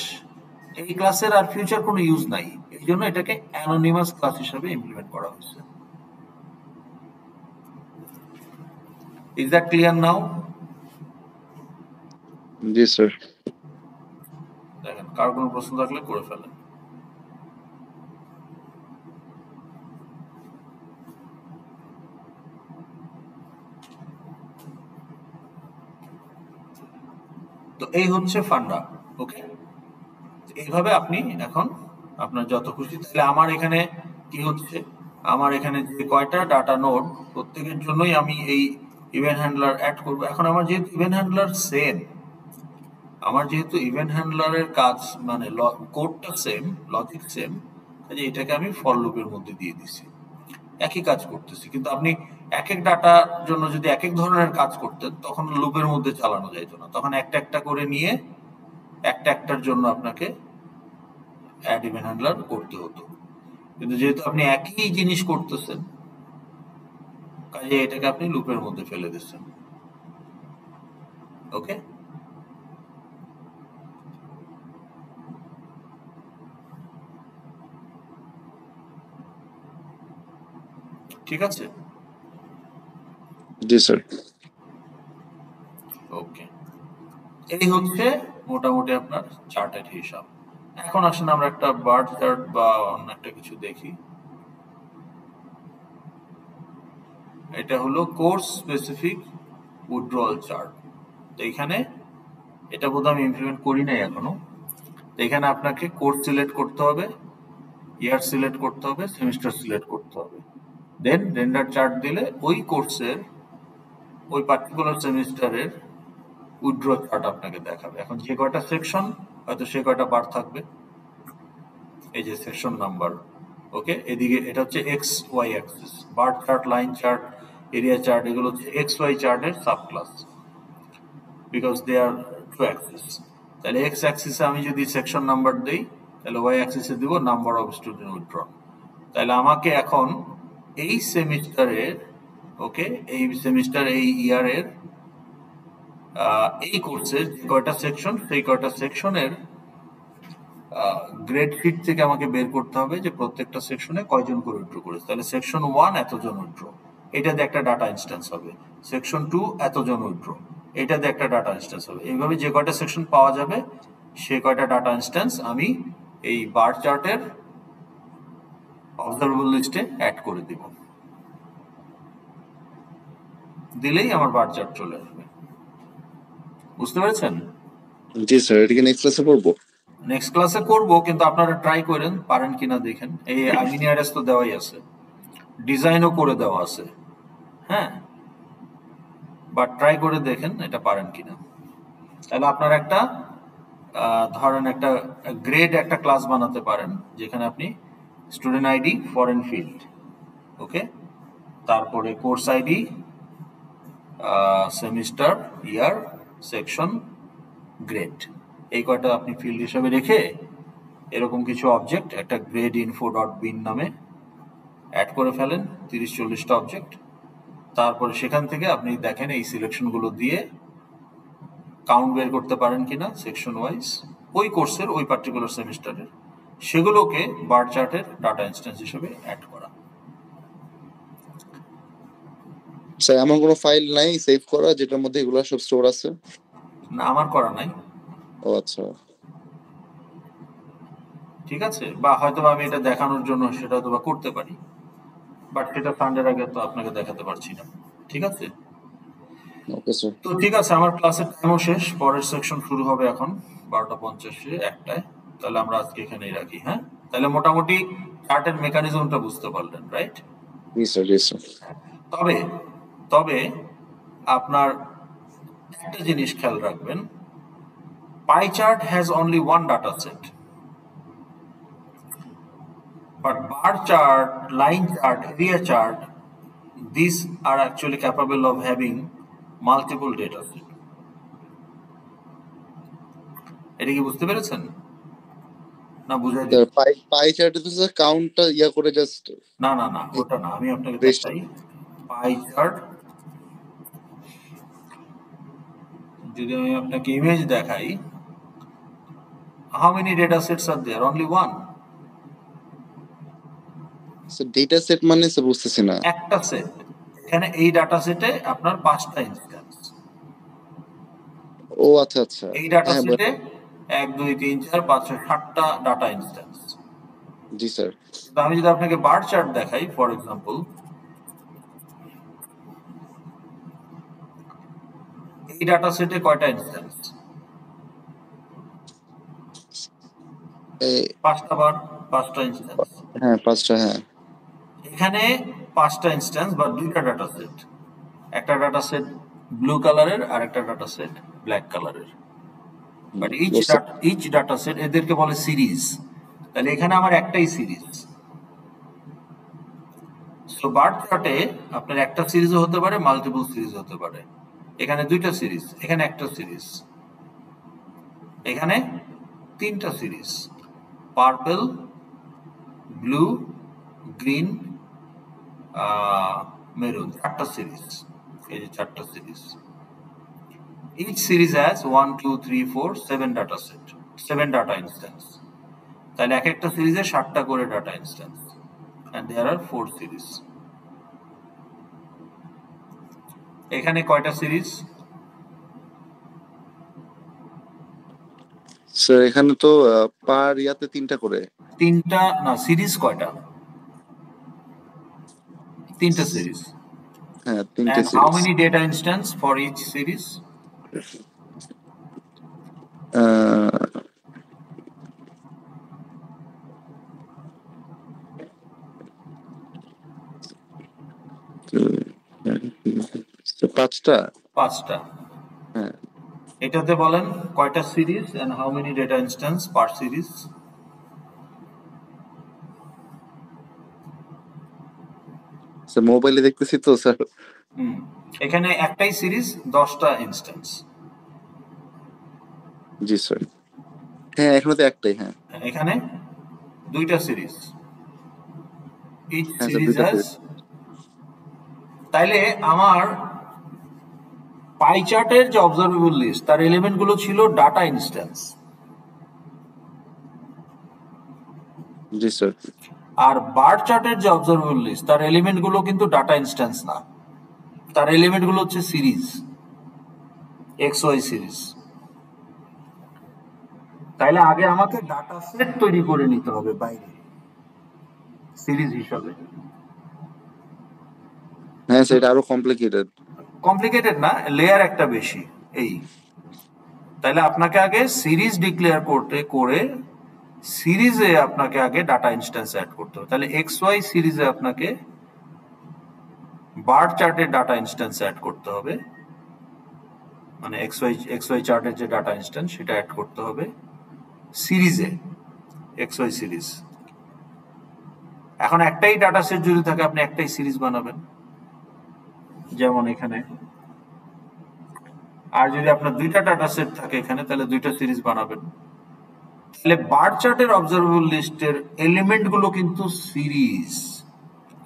এই ক্লাসের আর ফিউচার কোনো ইউজ নাই, এই জন্য এটাকে অ্যানোনিমাস ক্লাস হিসেবে ইমপ্লিমেন্ট করা হয়েছে। Is that clear now? G sir. দেখেন, কার কোনো প্রশ্ন থাকলে করে ফেলেন। তো এই হচ্ছে ফান্ডা, ওকে। এইভাবে আপনি এখন আপনার যত খুশি, তাহলে আমার এখানে কি হচ্ছে, আমার এখানে যে কয়টা ডাটা নোড প্রত্যেকের জন্যই আমি এই ইভেন্ট হ্যান্ডলার অ্যাড করব। এখন আমার যেহেতু ইভেন্ট হ্যান্ডলার সেম, আমার যেহেতু ইভেন্ট হ্যান্ডলারের কাজ মানে কোডটা সেম, লজিক সেম, কাজে এটাকে আমি ফর লুপের মধ্যে দিয়ে দিছি, একই কাজ করতেছি। কিন্তু আপনি এক এক ডাটার জন্য যদি এক এক ধরনের কাজ করতেন তখন লুপের মধ্যে চালানো যেত না, তখন একটা একটা করে নিয়ে একটা একটার জন্য আপনাকে অ্যাড ইভেন্ট হ্যান্ডলার করতে হতো। কিন্তু যেহেতু আপনি একই জিনিস করতেছেন, কাজে এটাকে আপনি লুপের মধ্যে ফেলে দিচ্ছেন, ওকে। ঠিক আছে, জি স্যার। ওকে, এই হচ্ছে মোটামুটি আপনার চার্টের হিসাব। এখন আসেন আমরা একটা বার চার্ট বা অন্য একটা কিছু দেখি। এটা হলো কোর্স স্পেসিফিক উইথড্রয়াল চার্ট। তো এখানে এটা বোধহয় আমি ইমপ্লিমেন্ট করি নাই এখনো। তো এখানে আপনাকে কোর্স সিলেক্ট করতে হবে, ইয়ার সিলেক্ট করতে হবে, সেমিস্টার সিলেক্ট করতে হবে, দেন রেন্ডার চার্ট দিলে ওই কোর্সের ওই পার্টিকুলার সেমিস্টারের উইথড্র চার্ট আপনাকে দেখাবে। এখন যে কয়টা সেকশন হয়তো সে কয়টা বার থাকবে, এই যে সেকশন নাম্বার, ওকে। এদিকে এটা হচ্ছে X Y axis, bar chart, line chart, area chart, এগুলো হচ্ছে এক্স ওয়াই চার্টের subclass, because they are two axis. তাহলে এক্স অ্যাক্সিসে আমি যদি সেকশন নাম্বার দিই, তাহলে ওয়াই অ্যাক্সিসে দিব নাম্বার অফ স্টুডেন্ট উইথড্র। তাহলে আমাকে এখন এই সেমিস্টারের, ওকে, এই সেমিস্টার, এই ইয়ারের এই কোর্সের যে কয়টা সেকশন, সেই কয়টা সেকশনের গ্রেড শিট থেকে আমাকে বের করতে হবে যে প্রত্যেকটা সেকশনে কয়জন করে উইথড্র করেছে। তাহলে সেকশন 1 এতজন উইথড্র, এটাতে একটা ডাটা ইনস্ট্যান্স হবে। সেকশন 2 এতজন উইথড্র, এটাতে একটা ডাটা ইনস্ট্যান্স হবে। এইভাবে যে কয়টা সেকশন পাওয়া যাবে সে কয়টা ডাটা ইনস্ট্যান্স আমি এই বার চার্টের অবজারভেবল লিস্টে অ্যাড করে দিব, দিলেই আমার বার চার্ট চলে আসবে। বুঝতে পেরেছেন? জি স্যার, এটা কি নেক্সট ক্লাসে পড়বো? নেক্সট ক্লাসে করব, কিন্তু আপনারা ট্রাই করেন পারেন কিনা দেখেন। এই আমিনিয়ারেস তো দেওয়াই আছে, ডিজাইনও করে দেওয়া আছে, হ্যাঁ, বাট ট্রাই করে দেখেন এটা পারেন কিনা। তাহলে আপনার একটা ধরেন একটা গ্রেড একটা ক্লাস বানাতে পারেন, যেখানে আপনি স্টুডেন্ট আইডি, ফরেন ফিল্ড, ওকে, তারপরে কোর্স আইডি, সেমিস্টার, ইয়ার, সেকশন, গ্রেড, এই কয়টা আপনি ফিল্ড হিসেবে রেখে এরকম কিছু অবজেক্ট একটা গ্রেড ইনফো ডট বিন নামে অ্যাড করে ফেলেন, 30-40টা অবজেক্ট। তারপরে সেখান থেকে আপনি দেখেন এই সিলেকশনগুলো দিয়ে কাউন্ট বের করতে পারেন কিনা সেকশন ওয়াইজ, ওই কোর্সের ওই পার্টিকুলার সেমিস্টারের, সেগুলোকে বার চার্টের ডাটা ইনস্ট্যান্স হিসেবে অ্যাড করা। স্যার এমন কোনো ফাইল নাই সেভ করা যেটার মধ্যে এগুলো সব স্টোর আছে? না, আমার করা নাই। ও আচ্ছা, ঠিক আছে, বা হয়তো আমি এটা দেখানোর জন্য সেটা হয়তো বা করতে পারি, বাট সেটা সানডের আগে তো আপনাকে দেখাতে পারছি না। ঠিক আছে, ওকে স্যার। তো ঠিক আছে, আমার ক্লাসের টাইমও শেষ, পরের সেকশন শুরু হবে এখন 12:50-এ, 1টায়। তাহলে আমরা আজকে এখানেই রাখি, হ্যাঁ? তাহলে মোটামুটি চার্টের মেকানিজমটা বুঝতে পারলেন, রাইট? জি স্যার, জি স্যার। তবে তবে আপনার একটা জিনিস খেয়াল রাখবেন, pie chart has only one data set, but bar chart, line chart, area chart, these are actually capable of having multiple data set. এটা কি বুঝতে পেরেছেন না? বুঝাই দিই? পাই চার্টে তো স্যার কাউন্টটা ইয়া করে জাস্ট, না না না, ওটা না, আমি আপনাকে দেখাই। পাই চার্ট, যদি আমি আপনাকে ইমেজ দেখাই, how many data sets are there? Only one. Sir data set মানে স্যার বুঝতেছি না। একটা সেট, এখানে এই ডাটা সেটে আপনার 5টা ইনস্ট্যান্স। ও আচ্ছা আচ্ছা, এই ডাটা সেটে 1 2 3 4 5 6 7টা ডাটা ইনস্ট্যান্স। জি স্যার। তো আমি যদি আপনাকে বার চার্ট দেখাই, ফর এক্সাম্পল, এই ডাটা সেটে কয়টা ইনস্ট্যান্স? 5টা বার, 5টা ইনস্ট্যান্স। হ্যাঁ 5টা, হ্যাঁ। এখানে 5টা ইনস্ট্যান্স বা 2টা ডাটা সেট, একটা ডাটা সেট ব্লু কালারের আর একটা ডাটা সেট ব্ল্যাক কালারের, বাট ইচ ডাটা সেট, এদেরকে বলে সিরিজ। তাহলে এখানে আমার একটাই সিরিজ। সো বার চার্টে আপনার একটা সিরিজও হতে পারে, মাল্টিপল সিরিজ হতে পারে। এখানে 2টা সিরিজ, এখানে একটা সিরিজ, এখানে 3টা series, purple, blue, green, maroon, 4টা সিরিজ। এই যে 4টা series, each series has 1 2 3 4 7 data set, 7 data instance. তাহলে এক একটা সিরিজে 7টা করে data instance, and there are 4 series. এখানে কয়টা সিরিজ? স্যার এখানে তো পার ইয়াতে 3টা করে। 3টা না, সিরিজ কয়টা? 3টা সিরিজ। হ্যাঁ 3টে And series. how many data instance for each series? 5টা। হ্যাঁ। এটাতে বলেন কয়টা series and how many data instance per series? Sir মোবাইলে দেখতেছি তো স্যার। এখানে একটাই সিরিজ 10টা ইনস্ট্যান্স। জি স্যার। হ্যাঁ এখানে তো একটাই। হ্যাঁ এখানে 2টা সিরিজ। ইচ হ্যাঁ স্যার সিরিজ 2টা হ্যাজ, সিরিজ। তাইলে আমার পাই চার্টের যে অবজারভেবল লিস্ট তার এলিমেন্ট গুলো ছিল ডাটা ইনস্ট্যান্স। জি স্যার। আর বার চার্টের যে অবজারভেবল লিস্ট তার এলিমেন্ট গুলো কিন্তু ডাটা ইনস্ট্যান্স না, তার এলিমেন্ট গুলো হচ্ছে সিরিজ, XY সিরিজ। তাইলে আগে আমাকে ডাটা সেট তৈরি করে নিতে হবে বাইরে সিরিজ হিসাবে। হ্যাঁ স্যার এটা আরো কমপ্লিকেটেড না, লেয়ার একটা বেশি এই। তাইলে আপনাকে আগে সিরিজ ডিক্লেয়ার করে সিরিজে আপনাকে আগে ডাটা ইনস্ট্যান্স অ্যাড করতে হবে। তাহলে XY সিরিজে আপনাকে বার চার্টের ডাটা ইনস্ট্যান্স অ্যাড করতে হবে, মানে XY চার্টের যে ডাটা ইনস্ট্যান্স সেটা অ্যাড করতে হবে সিরিজে, XY সিরিজ। এখন একটাই ডাটা সেট যদি থাকে আপনি একটাই সিরিজ বানাবেন, যেমন এখানে। আর যদি আপনার 2টা ডাটা সেট থাকে এখানে তাহলে 2টা সিরিজ বানাবেন। তাহলে বার চার্টের অবজারভেবল লিস্টের এলিমেন্ট গুলো কিন্তু সিরিজ,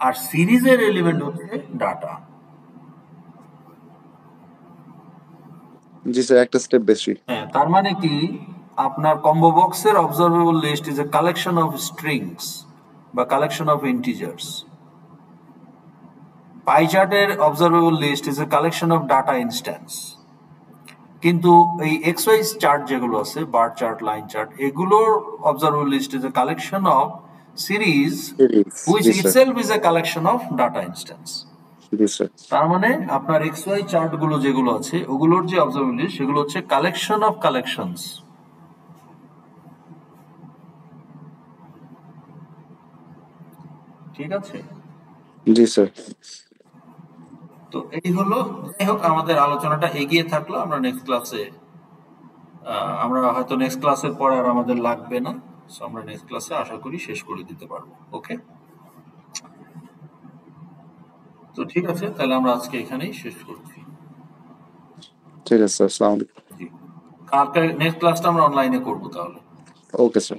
আর সিরিজের এলিমেন্ট হচ্ছে ডাটা। জি স্যার একটা স্টেপ বেশি। হ্যাঁ, তার মানে কি আপনার কম্বো বক্সের observable list is a collection of strings বা কালেকশন অফ ইন্টিজার্স। পাই চার্টের observable list is a collection of data instance. কিন্তু এই XY চার্ট যেগুলো আছে, বার চার্ট, লাইন চার্ট, এগুলোর observable list is a collection of series which itself is a collection of data instance. তার মানে আপনার XY chart গুলো যেগুলো আছে ওগুলোর যে অবজারভেবল লিস্ট সেগুলো হচ্ছে কালেকশন অফ কালেকশনস। ঠিক আছে? জি স্যার। তো এই হলো, যাই হোক আমাদের আলোচনাটা এগিয়ে থাকলো। আমরা নেক্সট ক্লাসে আমরা হয়তো নেক্সট ক্লাসের পর আর আমাদের লাগবে না, সো আমরা নেক্সট ক্লাসে আশা করি শেষ করে দিতে পারবো। ওকে, তো ঠিক আছে, তাহলে আমরা আজকে এখানেই শেষ করছি। ঠিক আছে স্যার, আসসালামু আলাইকুম। কালকে নেক্সট ক্লাসটা আমরা অনলাইনে করবো তাহলে। Okay sir.